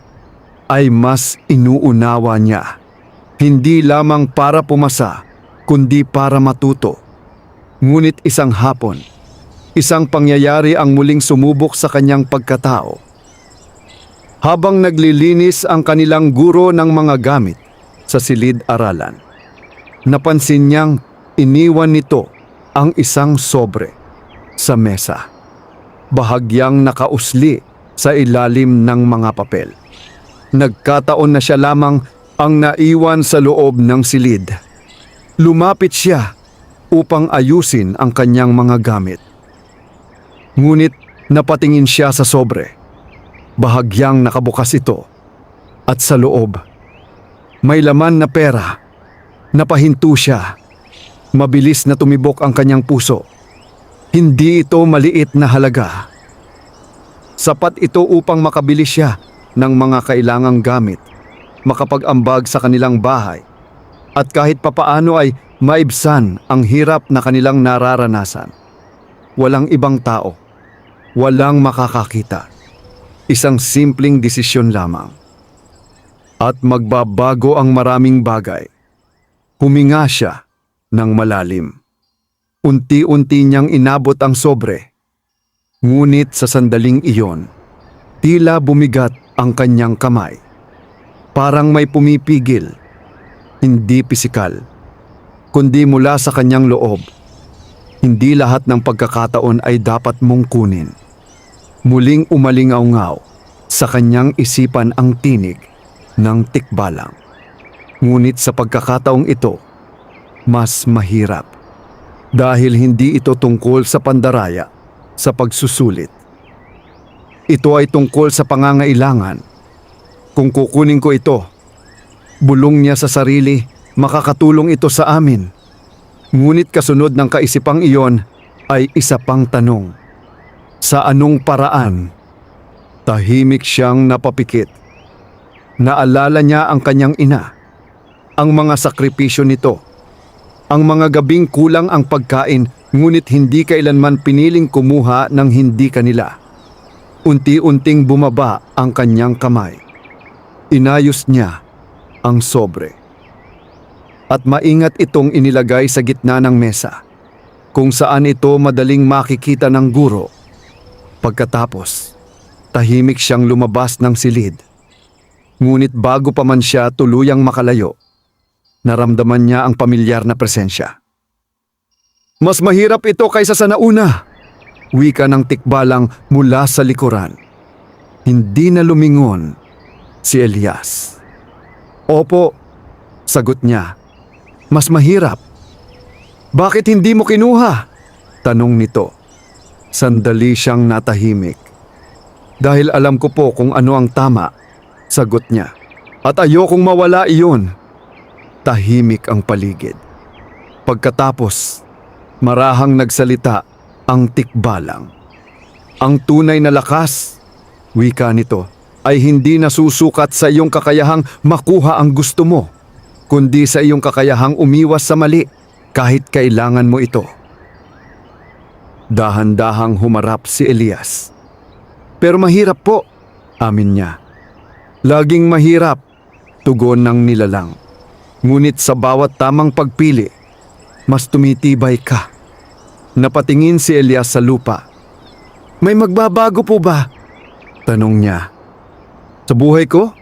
Speaker 1: ay mas inuunawa niya, hindi lamang para pumasa, kundi para matuto. Ngunit isang hapon, isang pangyayari ang muling sumubok sa kanyang pagkatao. Habang naglilinis ang kanilang guro ng mga gamit sa silid-aralan, napansin niyang iniwan nito ang isang sobre sa mesa. Bahagyang nakausli sa ilalim ng mga papel. Nagkataon na siya lamang ang naiwan sa loob ng silid. Lumapit siya upang ayusin ang kanyang mga gamit. Ngunit napatingin siya sa sobre. Bahagyang nakabukas ito at sa loob may laman na pera. Napahinto siya. Mabilis na tumibok ang kanyang puso. Hindi ito maliit na halaga. Sapat ito upang makabili siya ng mga kailangang gamit, makapag-ambag sa kanilang bahay, at kahit papaano ay maibsan ang hirap na kanilang nararanasan. Walang ibang tao, walang makakakita. Isang simpleng desisyon lamang. At magbabago ang maraming bagay. Huminga siya ng malalim. Unti-unti niyang inabot ang sobre. Ngunit sa sandaling iyon, tila bumigat ang kanyang kamay. Parang may pumipigil, hindi pisikal, kundi mula sa kanyang loob. Hindi lahat ng pagkakataon ay dapat mong kunin. Muling umalingaw-ngaw sa kanyang isipan ang tinig ng tikbalang. Ngunit sa pagkakataong ito, mas mahirap. Dahil hindi ito tungkol sa pandaraya, sa pagsusulit. Ito ay tungkol sa pangangailangan. Kung kukunin ko ito, bulong niya sa sarili, makakatulong ito sa amin. Ngunit kasunod ng kaisipang iyon ay isa pang tanong. Sa anong paraan? Tahimik siyang napapikit. Naalala niya ang kanyang ina. ang mga sakripisyo nito. Ang mga gabing kulang ang pagkain, ngunit hindi kailanman piniling kumuha ng hindi kanila. Unti-unting bumaba ang kanyang kamay. Inayos niya ang sobre. At maingat itong inilagay sa gitna ng mesa, kung saan ito madaling makikita ng guro. Pagkatapos, tahimik siyang lumabas ng silid. Ngunit bago pa man siya tuluyang makalayo, naramdaman niya ang pamilyar na presensya. Mas mahirap ito kaysa sa nauna, wika ng tikbalang mula sa likuran. Hindi na lumingon si Elias. Opo, sagot niya. Mas mahirap. Bakit hindi mo kinuha? Tanong nito. Sandali siyang natahimik. Dahil alam ko po kung ano ang tama, sagot niya. At ayokong mawala iyon. Tahimik ang paligid. Pagkatapos, marahang nagsalita ang tikbalang. Ang tunay na lakas, wika nito, ay hindi nasusukat sa iyong kakayahang makuha ang gusto mo, kundi sa iyong kakayahang umiwas sa mali kahit kailangan mo ito. Dahan-dahang humarap si Elias. Pero mahirap po, amin niya. Laging mahirap, tugon ng nilalang. Ngunit sa bawat tamang pagpili, mas tumitibay ka. Napatingin si Elias sa lupa. May magbabago po ba? Tanong niya. Sa buhay ko?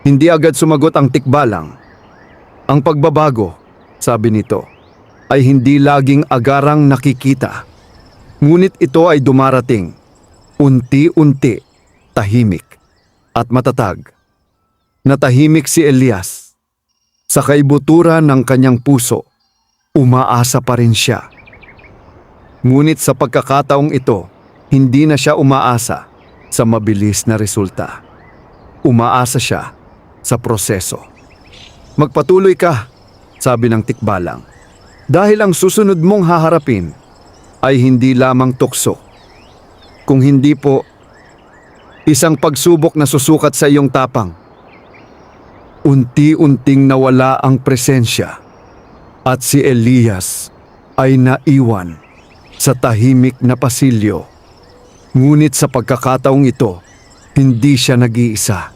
Speaker 1: Hindi agad sumagot ang tikbalang. Ang pagbabago, sabi nito, ay hindi laging agarang nakikita. Ngunit ito ay dumarating, unti-unti, tahimik at matatag. Natahimik si Elias. Sa kaibuturan ng kanyang puso, umaasa pa rin siya. Ngunit sa pagkakataong ito, hindi na siya umaasa sa mabilis na resulta. Umaasa siya sa proseso. Magpatuloy ka, sabi ng tikbalang. Dahil ang susunod mong haharapin ay hindi lamang tukso. Kung hindi po, isang pagsubok na susukat sa iyong tapang. Unti-unting nawala ang presensya at si Elias ay naiwan sa tahimik na pasilyo. Ngunit sa pagkakataong ito, hindi siya nag-iisa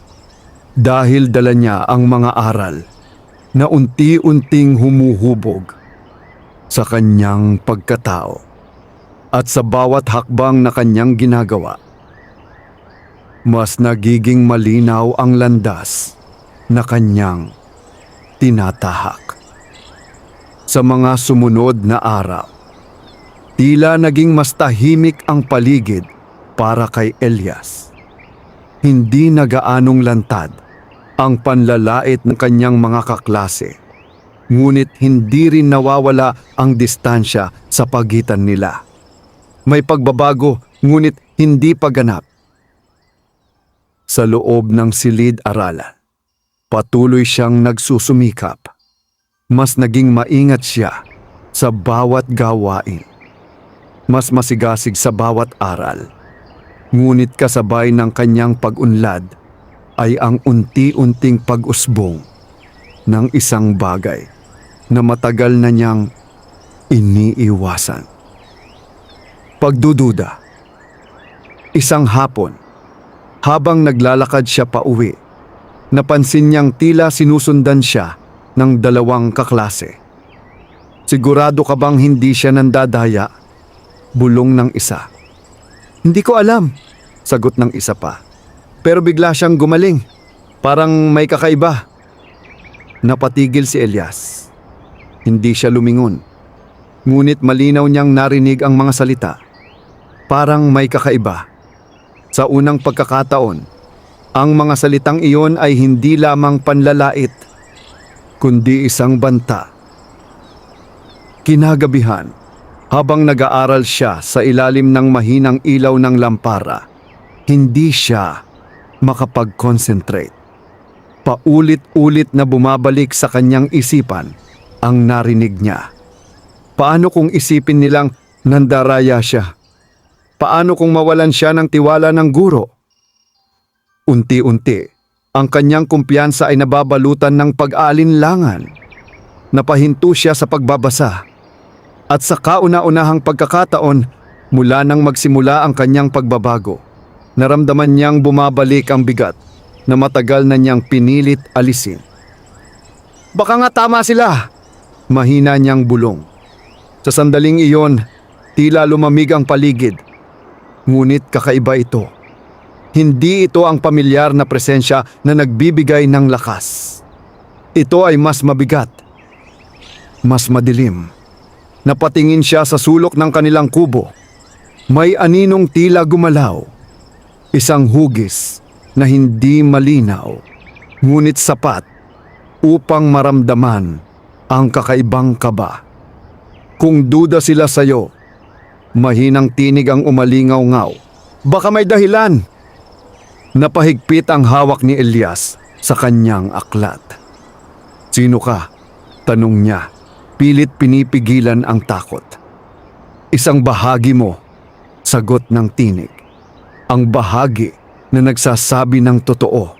Speaker 1: dahil dala niya ang mga aral na unti-unting humuhubog sa kanyang pagkatao at sa bawat hakbang na kanyang ginagawa. Mas nagiging malinaw ang landas na kanyang tinatahak. Sa mga sumunod na araw, tila naging mas tahimik ang paligid para kay Elias. Hindi nagaanong lantad ang panlalait ng kanyang mga kaklase, ngunit hindi rin nawawala ang distansya sa pagitan nila. May pagbabago ngunit hindi paganap. Sa loob ng silid-aralan, patuloy siyang nagsusumikap. Mas naging maingat siya sa bawat gawain. Mas masigasig sa bawat aral. Ngunit kasabay ng kanyang pag-unlad ay ang unti-unting pag-usbong ng isang bagay na matagal na niyang iniiwasan. Pagdududa. Isang hapon, habang naglalakad siya pauwi, napansin niyang tila sinusundan siya ng dalawang kaklase. Sigurado ka bang hindi siya nandadaya? Bulong ng isa. Hindi ko alam, sagot ng isa pa. Pero bigla siyang gumaling. Parang may kakaiba. Napatigil si Elias. Hindi siya lumingon. Ngunit malinaw niyang narinig ang mga salita. Parang may kakaiba. Sa unang pagkakataon, ang mga salitang iyon ay hindi lamang panlalait, kundi isang banta. Kinagabihan, habang nag-aaral siya sa ilalim ng mahinang ilaw ng lampara, hindi siya makapag-concentrate. Paulit-ulit na bumabalik sa kanyang isipan ang narinig niya. Paano kung isipin nilang nandaraya siya? Paano kung mawalan siya ng tiwala ng guro? Unti-unti, Ang kanyang kumpiyansa ay nababalutan ng pag-aalinlangan. Napahinto siya sa pagbabasa. At sa kauna-unahang pagkakataon, mula nang magsimula ang kanyang pagbabago, naramdaman niyang bumabalik ang bigat na matagal na niyang pinilit alisin. Baka nga tama sila! Mahina niyang bulong. Sa sandaling iyon, tila lumamig ang paligid. Ngunit kakaiba ito. Hindi ito ang pamilyar na presensya na nagbibigay ng lakas. Ito ay mas mabigat, mas madilim. Napatingin siya sa sulok ng kanilang kubo. May aninong tila gumalaw. Isang hugis na hindi malinaw, ngunit sapat upang maramdaman ang kakaibang kaba. Kung duda sila sa'yo, mahinang tinig ang umalingaw-ngaw. Baka may dahilan. Napahigpit ang hawak ni Elias sa kanyang aklat. Sino ka? Tanong niya. Pilit pinipigilan ang takot. Isang bahagi mo, sagot ng tinig. Ang bahagi na nagsasabi ng totoo.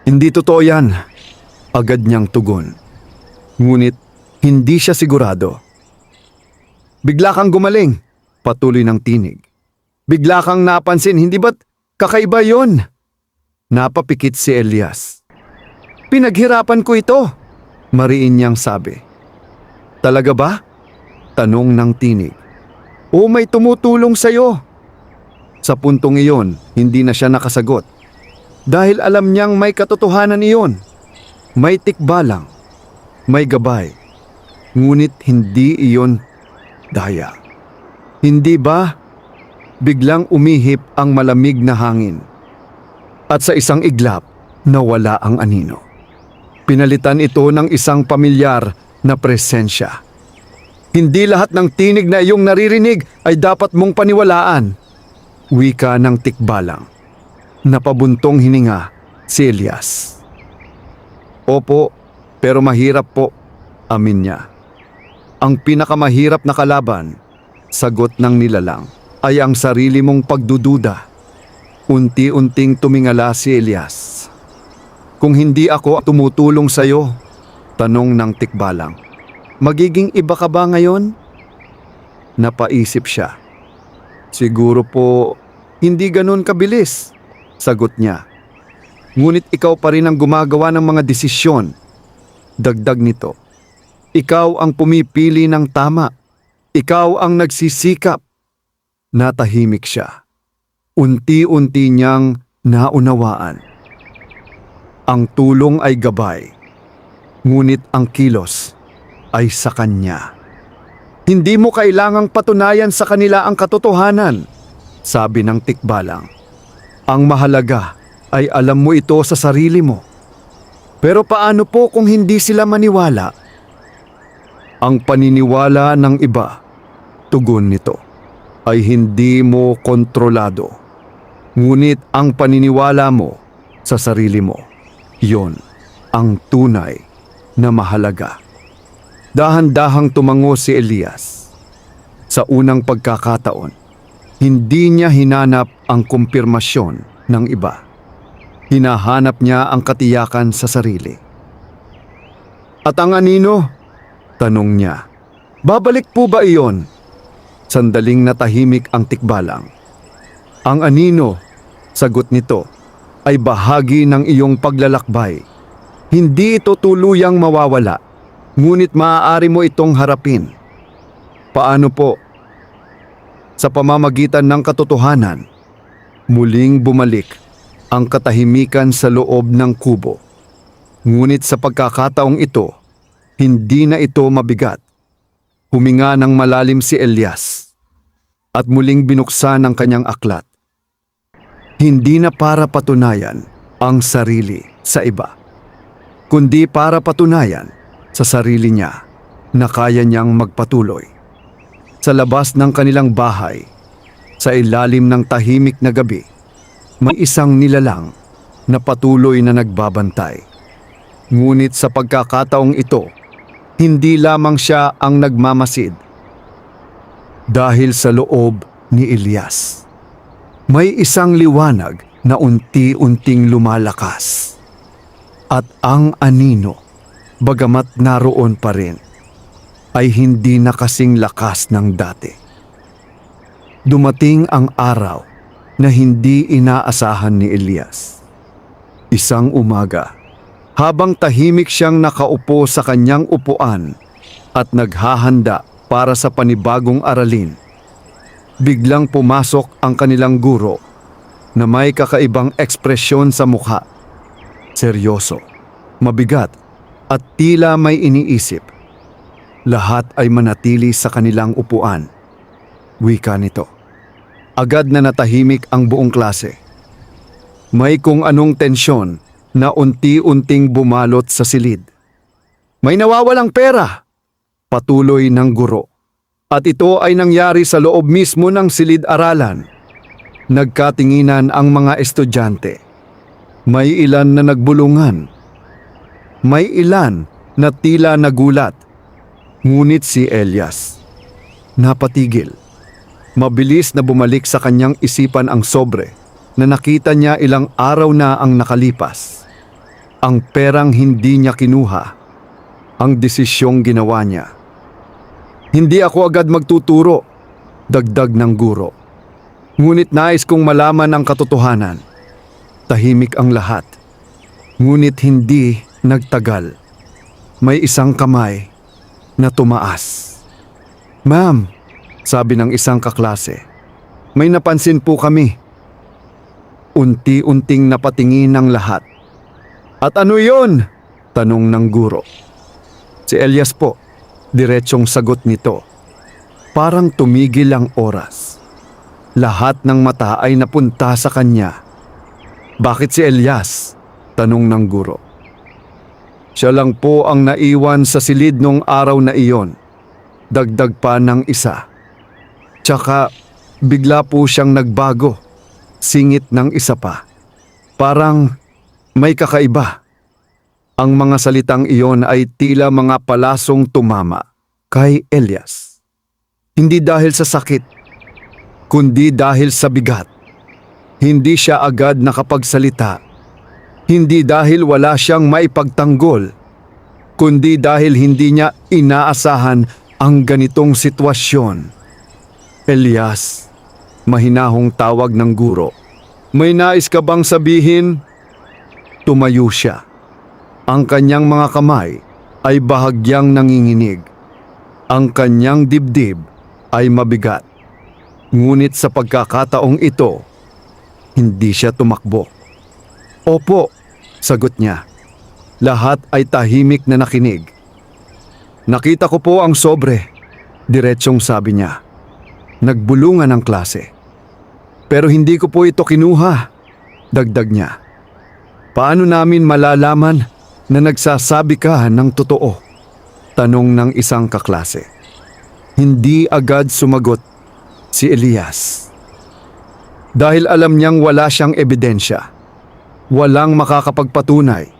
Speaker 1: Hindi totoo yan, agad niyang tugon. Ngunit hindi siya sigurado. Bigla kang gumaling, patuloy ng tinig. Bigla kang napansin, hindi ba't kakaiba yon? Napapikit si Elias. Pinaghirapan ko ito, mariin niyang sabi. Talaga ba? Tanong ng tinig. O may tumutulong sa'yo? Sa puntong iyon, hindi na siya nakasagot. Dahil alam niyang may katotohanan iyon. May tikbalang, may gabay. Ngunit hindi iyon daya. Hindi ba? Biglang umihip ang malamig na hangin. At sa isang iglap, nawala ang anino. Pinalitan ito ng isang pamilyar na presensya. Hindi lahat ng tinig na iyong naririnig ay dapat mong paniwalaan. Wika ng tikbalang. Napabuntong hininga si Elias. Opo, pero mahirap po, amin niya. Ang pinakamahirap na kalaban, sagot ng nilalang, ay ang sarili mong pagdududa. Unti-unting tumingala si Elias. Kung hindi ako tumutulong sa'yo, tanong ng tikbalang, magiging iba ka ba ngayon? Napaisip siya. Siguro po, hindi ganun kabilis, sagot niya. Ngunit ikaw pa rin ang gumagawa ng mga desisyon. Dagdag nito, ikaw ang pumipili ng tama. Ikaw ang nagsisikap. Natahimik siya. Unti-unti niyang naunawaan. Ang tulong ay gabay. Ngunit ang kilos ay sa kanya. Hindi mo kailangang patunayan sa kanila ang katotohanan, sabi ng tikbalang. Ang mahalaga ay alam mo ito sa sarili mo. Pero paano po kung hindi sila maniwala? Ang paniniwala ng iba, tugon nito, ay hindi mo kontrolado. Ngunit ang paniniwala mo sa sarili mo, yon ang tunay na mahalaga. Dahan-dahang tumango si Elias. Sa unang pagkakataon, hindi niya hinanap ang kumpirmasyon ng iba. Hinahanap niya ang katiyakan sa sarili. At ang anino? Tanong niya. Babalik po ba iyon? Sandaling natahimik ang tikbalang. Ang anino, sagot nito, ay bahagi ng iyong paglalakbay. Hindi ito tuluyang mawawala, ngunit maaari mo itong harapin. Paano po? Sa pamamagitan ng katotohanan, muling bumalik ang katahimikan sa loob ng kubo. Ngunit sa pagkakataong ito, hindi na ito mabigat. Huminga ng malalim si Elias at muling binuksan ang kanyang aklat. Hindi na para patunayan ang sarili sa iba, kundi para patunayan sa sarili niya na kaya niyang magpatuloy. Sa labas ng kanilang bahay, sa ilalim ng tahimik na gabi, may isang nilalang na patuloy na nagbabantay. Ngunit sa pagkakataong ito, hindi lamang siya ang nagmamasid. Dahil sa loob ni Elias, may isang liwanag na unti-unting lumalakas. At ang anino, bagamat naroon pa rin, ay hindi na kasing lakas ng dati. Dumating ang araw na hindi inaasahan ni Elias. Isang umaga, habang tahimik siyang nakaupo sa kanyang upuan at naghahanda para sa panibagong aralin, biglang pumasok ang kanilang guro na may kakaibang ekspresyon sa mukha. Seryoso, mabigat, at tila may iniisip. Lahat ay manatili sa kanilang upuan. Wika nito. Agad na natahimik ang buong klase. May kung anong tensyon na unti-unting bumalot sa silid. May nawawalang pera, patuloy ng guro. At ito ay nangyari sa loob mismo ng silid-aralan. Nagkatinginan ang mga estudyante. May ilan na nagbulungan. May ilan na tila nagulat. Ngunit si Elias, napatigil. Mabilis na bumalik sa kanyang isipan ang sobre na nakita niya ilang araw na ang nakalipas. Ang perang hindi niya kinuha, ang desisyong ginawa niya. Hindi ako agad magtuturo, dagdag ng guro. Ngunit nais kong malaman ang katotohanan. Tahimik ang lahat. Ngunit hindi nagtagal. May isang kamay na tumaas. "Ma'am," sabi ng isang kaklase, "may napansin po kami." Unti-unting napatingin ng lahat. "At ano yon?" tanong ng guro. "Si Elias po," diretsyong sagot nito. Parang tumigil ang oras. Lahat ng mata ay napunta sa kanya. "Bakit si Elias?" tanong ng guro. "Siya lang po ang naiwan sa silid nung araw na iyon," dagdag pa ng isa. "Tsaka bigla po siyang nagbago," singit ng isa pa. "Parang may kakaiba." Ang mga salitang iyon ay tila mga palasong tumama kay Elias. Hindi dahil sa sakit, kundi dahil sa bigat. Hindi siya agad nakapagsalita. Hindi dahil wala siyang maipagtanggol, kundi dahil hindi niya inaasahan ang ganitong sitwasyon. "Elias," mahinahong tawag ng guro, "may nais ka bang sabihin?" Tumayo siya. Ang kanyang mga kamay ay bahagyang nanginginig. Ang kanyang dibdib ay mabigat. Ngunit sa pagkakataong ito, hindi siya tumakbo. "Opo," sagot niya. Lahat ay tahimik na nakinig. "Nakita ko po ang sobre," diretsyong sabi niya. Nagbulungan ang klase. "Pero hindi ko po ito kinuha," dagdag niya. "Paano namin malalaman na nagsasabi ka ng totoo?" tanong ng isang kaklase. Hindi agad sumagot si Elias. Dahil alam niyang wala siyang ebidensya. Walang makakapagpatunay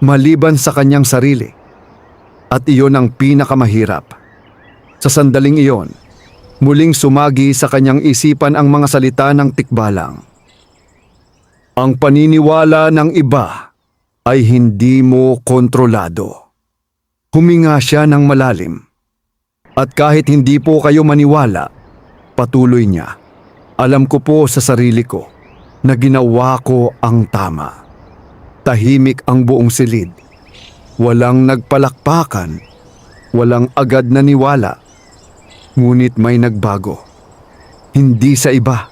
Speaker 1: maliban sa kanyang sarili. At iyon ang pinakamahirap. Sa sandaling iyon, muling sumagi sa kanyang isipan ang mga salita ng tikbalang. "Ang paniniwala ng iba ay hindi mo kontrolado." Huminga siya ng malalim. "At kahit hindi po kayo maniwala," patuloy niya, "alam ko po sa sarili ko na ginawa ko ang tama." Tahimik ang buong silid. Walang nagpalakpakan, walang agad na niwala. Ngunit may nagbago. Hindi sa iba,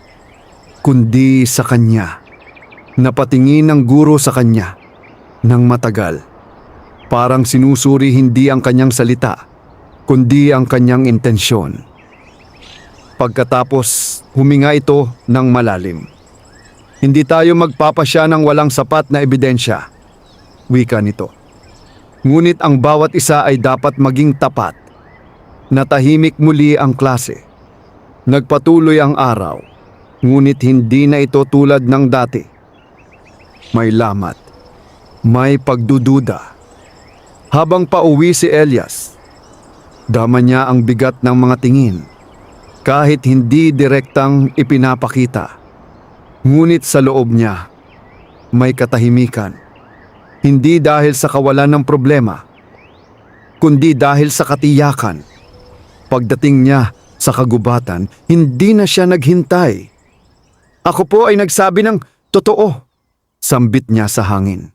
Speaker 1: kundi sa kanya. Napatingin ng guro sa kanya ng matagal. Parang sinusuri hindi ang kanyang salita, kundi ang kanyang intensyon. Pagkatapos, huminga ito ng malalim. "Hindi tayo magpapasya ng walang sapat na ebidensya," wika nito. "Ngunit ang bawat isa ay dapat maging tapat." Natahimik muli ang klase. Nagpatuloy ang araw, ngunit hindi na ito tulad ng dati. May lamat, may pagdududa. Habang pauwi si Elias, dama niya ang bigat ng mga tingin, kahit hindi direktang ipinapakita. Ngunit sa loob niya, may katahimikan. Hindi dahil sa kawalan ng problema, kundi dahil sa katiyakan. Pagdating niya sa kagubatan, hindi na siya naghintay. Ako po ay nagsabi ng totoo, sambit niya sa hangin.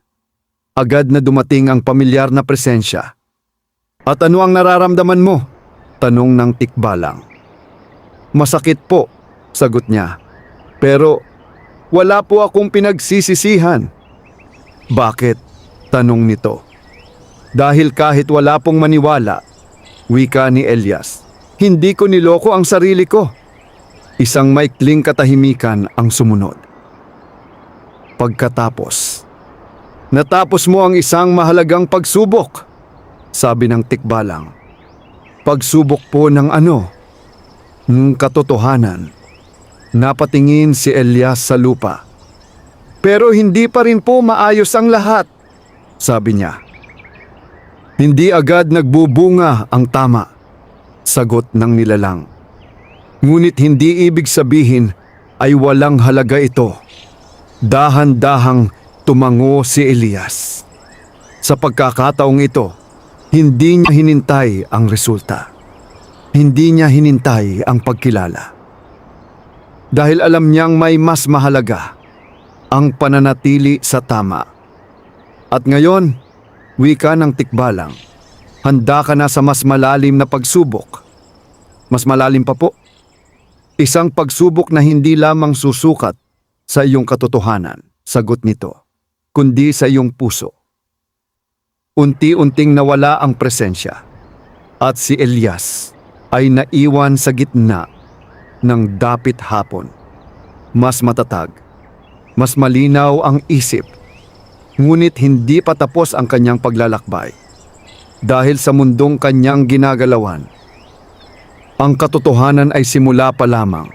Speaker 1: Agad na dumating ang pamilyar na presensya. At ano ang nararamdaman mo? Tanong ng tikbalang. Masakit po, sagot niya. Pero wala po akong pinagsisisihan. Bakit? Tanong nito. Dahil kahit wala pong maniwala, wika ni Elias, hindi ko niloko ang sarili ko. Isang maikling katahimikan ang sumunod. Pagkatapos, natapos mo ang isang mahalagang pagsubok, sabi ng tikbalang. Pagsubok po ng ano? Ng katotohanan. Napatingin si Elias sa lupa. Pero hindi pa rin po maayos ang lahat, sabi niya. Hindi agad nagbubunga ang tama, sagot ng nilalang. Ngunit hindi ibig sabihin ay walang halaga ito. Dahan-dahang tumango si Elias. Sa pagkakataong ito, hindi niya hinintay ang resulta. Hindi niya hinintay ang pagkilala. Dahil alam niyang may mas mahalaga, ang pananatili sa tama. At ngayon, wika ng tikbalang, handa ka na sa mas malalim na pagsubok. Mas malalim pa po. Isang pagsubok na hindi lamang susukat sa iyong katotohanan, sagot nito, kundi sa iyong puso. Unti-unting nawala ang presensya at si Elias ay naiwan sa gitna ng dapit hapon. Mas matatag, mas malinaw ang isip, ngunit hindi pa tapos ang kanyang paglalakbay. Dahil sa mundong kanyang ginagalawan, ang katotohanan ay simula pa lamang.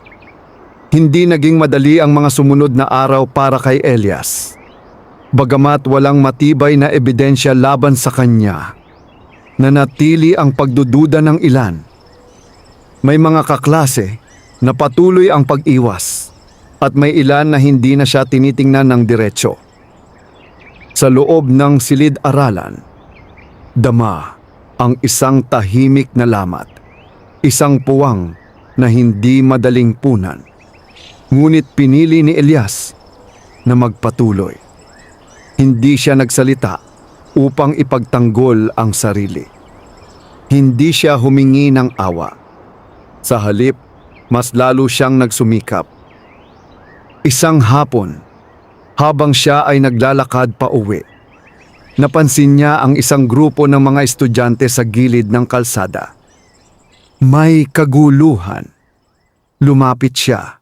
Speaker 1: Hindi naging madali ang mga sumunod na araw para kay Elias. Bagamat walang matibay na ebidensya laban sa kanya, nanatili ang pagdududa ng ilan. May mga kaklase na patuloy ang pag-iwas at may ilan na hindi na siya tinitingnan ng diretsyo. Sa loob ng silid-aralan, dama ang isang tahimik na lamat, isang puwang na hindi madaling punan. Ngunit pinili ni Elias na magpatuloy. Hindi siya nagsalita upang ipagtanggol ang sarili. Hindi siya humingi ng awa. Sa halip, mas lalo siyang nagsumikap. Isang hapon, habang siya ay naglalakad pa uwi, napansin niya ang isang grupo ng mga estudyante sa gilid ng kalsada. May kaguluhan. Lumapit siya.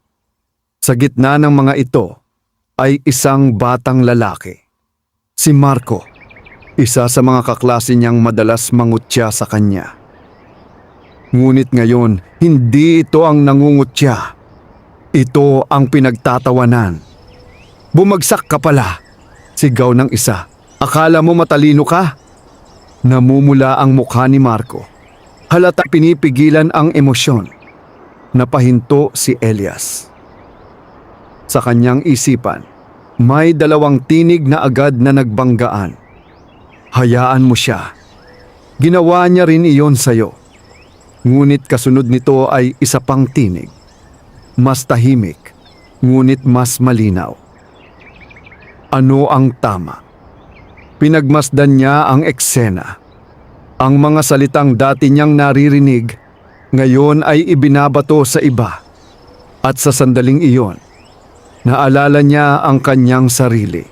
Speaker 1: Sa gitna ng mga ito ay isang batang lalaki. Si Marco, isa sa mga kaklase niyang madalas mangutya sa kanya. Ngunit ngayon, hindi ito ang nangungutya. Ito ang pinagtatawanan. Bumagsak ka pala, sigaw ng isa. Akala mo matalino ka? Namumula ang mukha ni Marco. Halata pinipigilan ang emosyon. Napahinto si Elias. Sa kanyang isipan, may dalawang tinig na agad na nagbanggaan. Hayaan mo siya. Ginawa niya rin iyon sa'yo. Ngunit kasunod nito ay isa pang tinig. Mas tahimik, ngunit mas malinaw. Ano ang tama? Pinagmasdan niya ang eksena. Ang mga salitang dati niyang naririnig, ngayon ay ibinabato sa iba. At sa sandaling iyon, naalala niya ang kanyang sarili.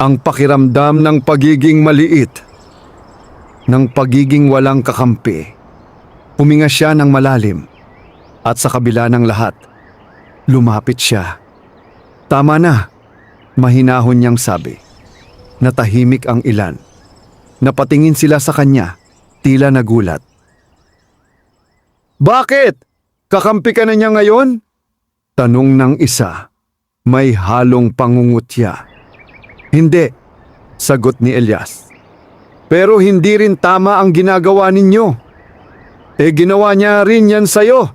Speaker 1: Ang pakiramdam ng pagiging maliit, ng pagiging walang kakampi. Huminga siya ng malalim at sa kabila ng lahat, lumapit siya. Tama na, mahinahon niyang sabi. Natahimik ang ilan. Napatingin sila sa kanya, tila nagulat. Bakit? Kakampi ka na niya ngayon? Tanong ng isa. May halong pangungutya. Hindi, sagot ni Elias. Pero hindi rin tama ang ginagawa ninyo. Ginawa niya rin yan sa'yo.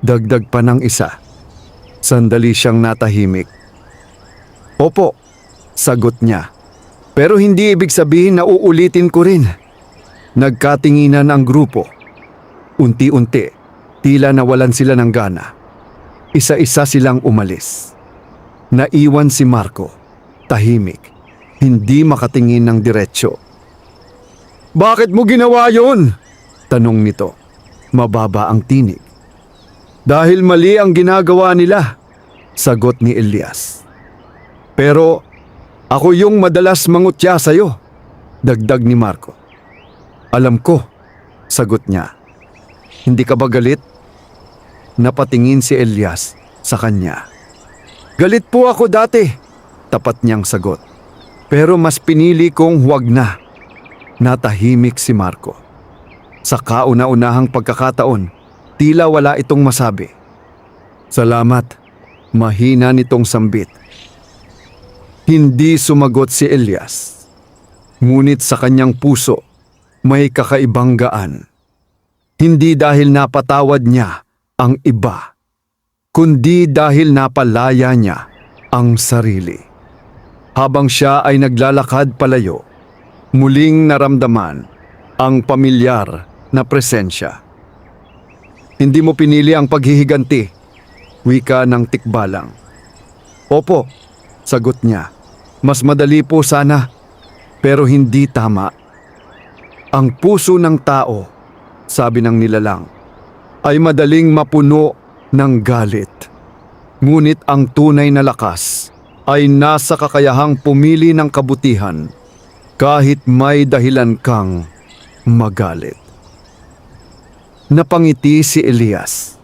Speaker 1: Dagdag pa ng isa. Sandali siyang natahimik. Opo, sagot niya. Pero hindi ibig sabihin na uulitin ko rin. Nagkatinginan ang grupo. Unti-unti, tila nawalan sila ng gana. Isa-isa silang umalis. Naiwan si Marco, tahimik, hindi makatingin ng diretsyo. "Bakit mo ginawa yon?" tanong nito. Mababa ang tinig. "Dahil mali ang ginagawa nila," sagot ni Elias. "Pero ako yung madalas mangutya sa'yo," dagdag ni Marco. "Alam ko," sagot niya. "Hindi ka ba galit?" Napatingin si Elias sa kanya. "Galit po ako dati," tapat niyang sagot. "Pero mas pinili kong huwag na." Natahimik si Marco. Sa kauna-unahang pagkakataon, tila wala itong masabi. "Salamat," mahina nitong sambit. Hindi sumagot si Elias. Ngunit sa kanyang puso, may kakaibang gaan. Hindi dahil napatawad niya ang iba, kundi dahil napalaya niya ang sarili. Habang siya ay naglalakad palayo, muling naramdaman ang pamilyar na presensya. "Hindi mo pinili ang paghihiganti," wika ng tikbalang. "Opo," sagot niya. "Mas madali po sana, pero hindi tama. Ang puso ng tao," sabi ng nilalang, "ay madaling mapuno ng galit. Ngunit ang tunay na lakas ay nasa kakayahang pumili ng kabutihan kahit may dahilan kang magalit." Napangiti si Elias.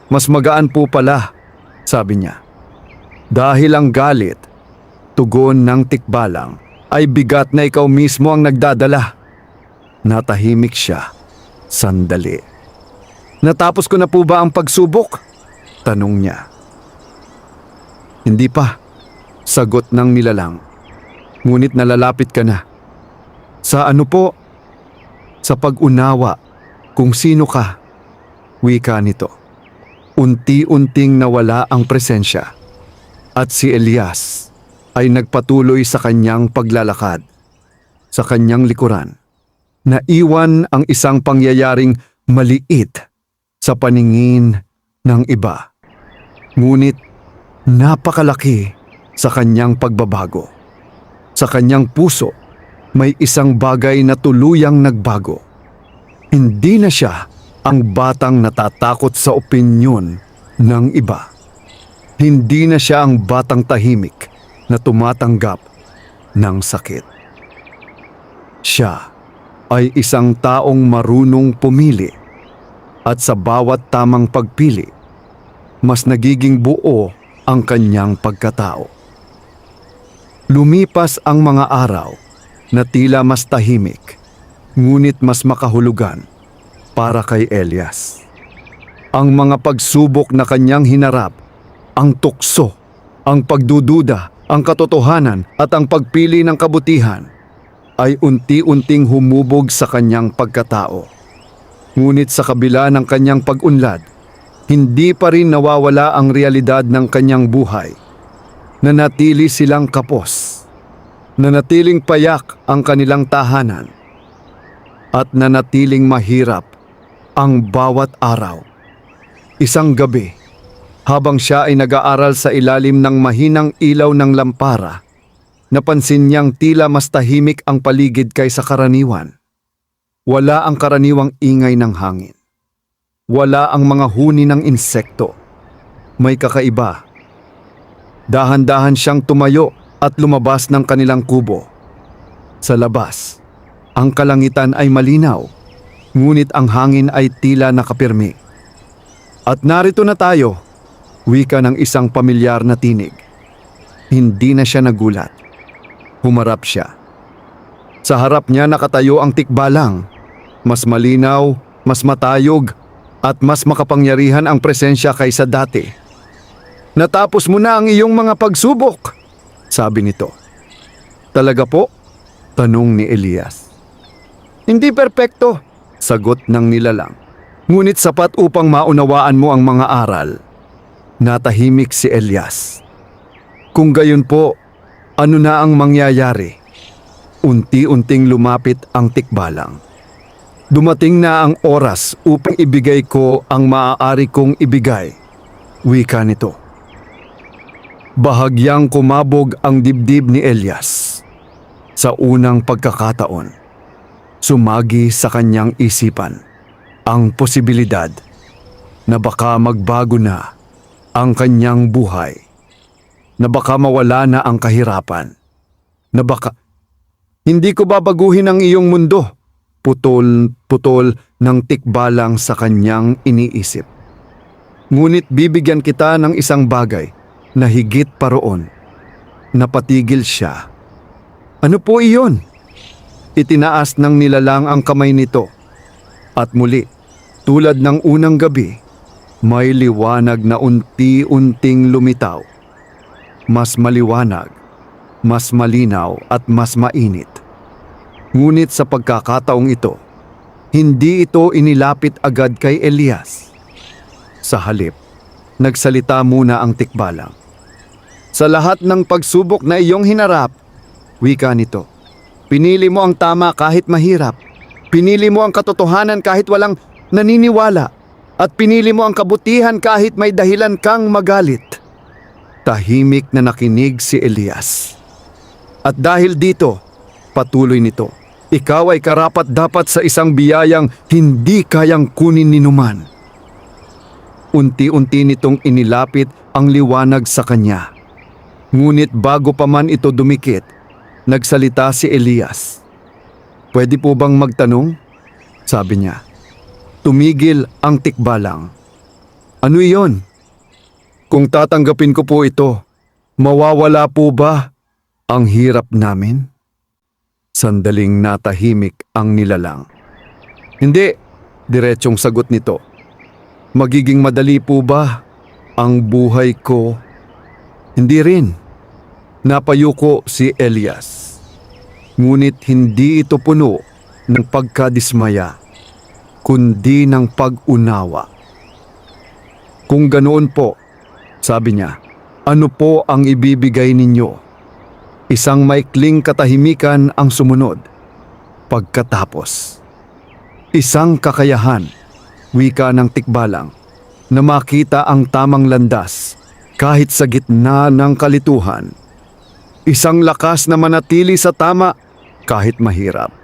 Speaker 1: "Mas magaan po pala," sabi niya. "Dahil ang galit, tugon ng tikbalang, ay bigat na ikaw mismo ang nagdadala." Natahimik siya. Sandali. "Natapos ko na po ba ang pagsubok?" tanong niya. "Hindi pa," sagot ng nilalang. "Ngunit nalalapit ka na." "Sa ano po?" "Sa pag-unawa kung sino ka," wika nito. Unti-unting nawala ang presensya at si Elias ay nagpatuloy sa kanyang paglalakad. Sa kanyang likuran, naiwan ang isang pangyayaring maliit sa paningin ng iba. Ngunit napakalaki sa kanyang pagbabago. Sa kanyang puso, may isang bagay na tuluyang nagbago. Hindi na siya ang batang natatakot sa opinyon ng iba. Hindi na siya ang batang tahimik na tumatanggap ng sakit. Siya ay isang taong marunong pumili at sa bawat tamang pagpili, mas nagiging buo ang kanyang pagkatao. Lumipas ang mga araw na tila mas tahimik, ngunit mas makahulugan para kay Elias. Ang mga pagsubok na kanyang hinarap, ang tukso, ang pagdududa, ang katotohanan at ang pagpili ng kabutihan ay unti-unting humubog sa kanyang pagkatao. Ngunit sa kabila ng kanyang pag-unlad, hindi pa rin nawawala ang realidad ng kanyang buhay. Nanatili silang kapos, nanatiling payak ang kanilang tahanan, at nanatiling mahirap ang bawat araw. Isang gabi, habang siya ay nag-aaral sa ilalim ng mahinang ilaw ng lampara, napansin niyang tila mas tahimik ang paligid kaysa karaniwan. Wala ang karaniwang ingay ng hangin. Wala ang mga huni ng insekto. May kakaiba. Dahan-dahan siyang tumayo at lumabas ng kanilang kubo. Sa labas, ang kalangitan ay malinaw, ngunit ang hangin ay tila nakapirmi. "At narito na tayo," wika ng isang pamilyar na tinig. Hindi na siya nagulat. Humarap siya. Sa harap niya nakatayo ang tikbalang. Mas malinaw, mas matayog, at mas makapangyarihan ang presensya kaysa dati. "Natapos mo na ang iyong mga pagsubok," sabi nito. "Talaga po?" tanong ni Elias. "Hindi perpekto," sagot ng nilalang. "Ngunit sapat upang maunawaan mo ang mga aral." Natahimik si Elias. "Kung gayon po, ano na ang mangyayari?" Unti-unting lumapit ang tikbalang. Dumating na ang oras upang ibigay ko ang maaari kong ibigay. Wika nito. Bahagyang kumabog ang dibdib ni Elias. Sa unang pagkakataon, sumagi sa kanyang isipan ang posibilidad na baka magbago na ang kanyang buhay, na baka mawala na ang kahirapan, na baka hindi ko babaguhin ang iyong mundo. Putol-putol ng tikbalang sa kanyang iniisip. Ngunit bibigyan kita ng isang bagay na higit pa roon. Napatigil siya. Ano po iyon? Itinaas ng nilalang ang kamay nito. At muli, tulad ng unang gabi, may liwanag na unti-unting lumitaw. Mas maliwanag, mas malinaw at mas mainit. Ngunit sa pagkakataong ito, hindi ito inilapit agad kay Elias. Sa halip, nagsalita muna ang tikbalang. Sa lahat ng pagsubok na iyong hinarap, wika nito, pinili mo ang tama kahit mahirap. Pinili mo ang katotohanan kahit walang naniniwala. At pinili mo ang kabutihan kahit may dahilan kang magalit. Tahimik na nakinig si Elias. At dahil dito, patuloy nito, ikaw ay karapat-dapat sa isang biyayang hindi kayang kunin ni numan. Unti-unti nitong inilapit ang liwanag sa kanya. Ngunit bago pa man ito dumikit, nagsalita si Elias. Pwede po bang magtanong? Sabi niya. Tumigil ang tikbalang. Ano iyon? Kung tatanggapin ko po ito, mawawala po ba ang hirap namin? Sandaling natahimik ang nilalang. Hindi, diretsong sagot nito. Magiging madali po ba ang buhay ko? Hindi rin. Napayuko si Elias. Ngunit hindi ito puno ng pagkadismaya, kundi ng pag-unawa. Kung ganoon po, sabi niya, ano po ang ibibigay ninyo? Isang maikling katahimikan ang sumunod. Pagkatapos, isang kakayahan, wika ng tikbalang, na makita ang tamang landas kahit sa gitna ng kalituhan. Isang lakas na manatili sa tama kahit mahirap.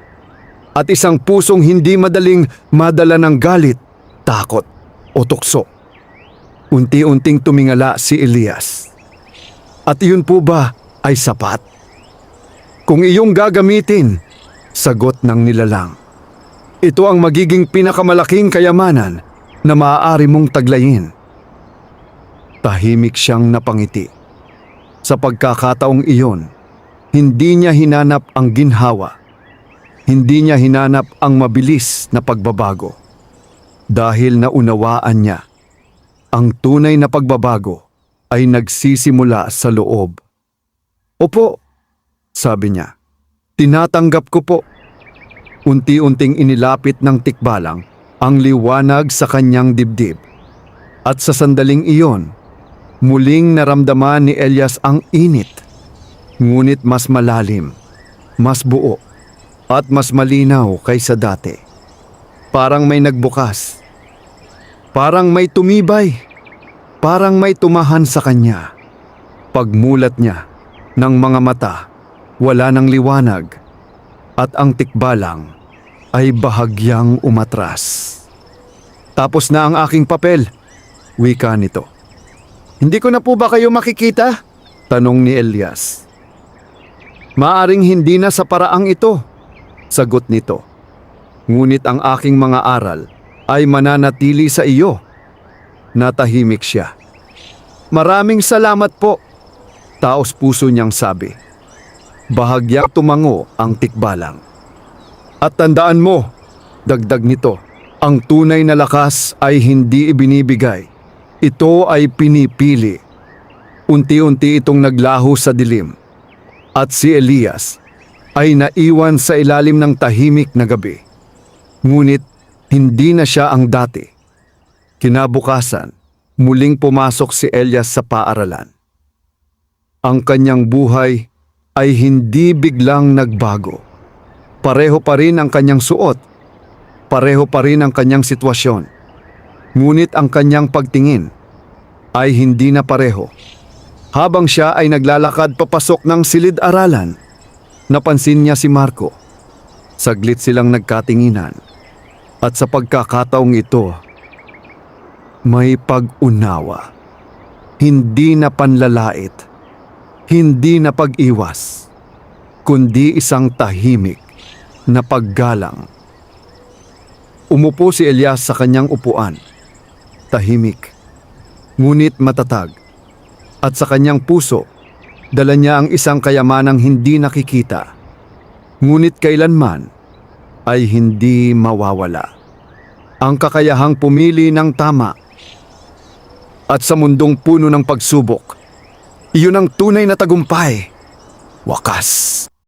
Speaker 1: At isang pusong hindi madaling madala ng galit, takot o tukso. Unti-unting tumingala si Elias. At iyon po ba ay sapat? Kung iyong gagamitin, sagot ng nilalang, ito ang magiging pinakamalaking kayamanan na maaari mong taglayin. Tahimik siyang napangiti. Sa pagkakataong iyon, hindi niya hinanap ang ginhawa. Hindi niya hinanap ang mabilis na pagbabago. Dahil naunawaan niya, ang tunay na pagbabago ay nagsisimula sa loob. Opo, sabi niya, tinatanggap ko po. Unti-unting inilapit ng tikbalang ang liwanag sa kanyang dibdib. At sa sandaling iyon, muling naramdaman ni Elias ang init. Ngunit mas malalim, mas buo, at mas malinaw kaysa dati. Parang may nagbukas. Parang may tumibay. Parang may tumahan sa kanya. Pagmulat niya ng mga mata, wala ng liwanag, at ang tikbalang ay bahagyang umatras. Tapos na ang aking papel, wika nito. Hindi ko na po ba kayo makikita? Tanong ni Elias. Maaring hindi na sa paraang ito, sagot nito. Ngunit ang aking mga aral ay mananatili sa iyo. Natahimik siya. Maraming salamat po, taos puso niyang sabi. Bahagyang tumango ang tikbalang. At tandaan mo, dagdag nito, ang tunay na lakas ay hindi ibinibigay. Ito ay pinipili. Unti-unti itong naglaho sa dilim. At si Elias ay naiwan sa ilalim ng tahimik na gabi. Ngunit hindi na siya ang dati. Kinabukasan, muling pumasok si Elias sa paaralan. Ang kanyang buhay ay hindi biglang nagbago. Pareho pa rin ang kanyang suot. Pareho pa rin ang kanyang sitwasyon. Ngunit ang kanyang pagtingin ay hindi na pareho. Habang siya ay naglalakad papasok ng silid-aralan, napansin niya si Marco. Saglit silang nagkatinginan. At sa pagkakataong ito, may pag-unawa. Hindi na panlalait. Hindi na pag-iwas. Kundi isang tahimik na paggalang. Umupo si Elias sa kanyang upuan. Tahimik, ngunit matatag. At sa kanyang puso, dala niya ang isang kayamanang hindi nakikita. Ngunit kailanman ay hindi mawawala. Ang kakayahang pumili ng tama. At sa mundong puno ng pagsubok, iyon ang tunay na tagumpay. Wakas.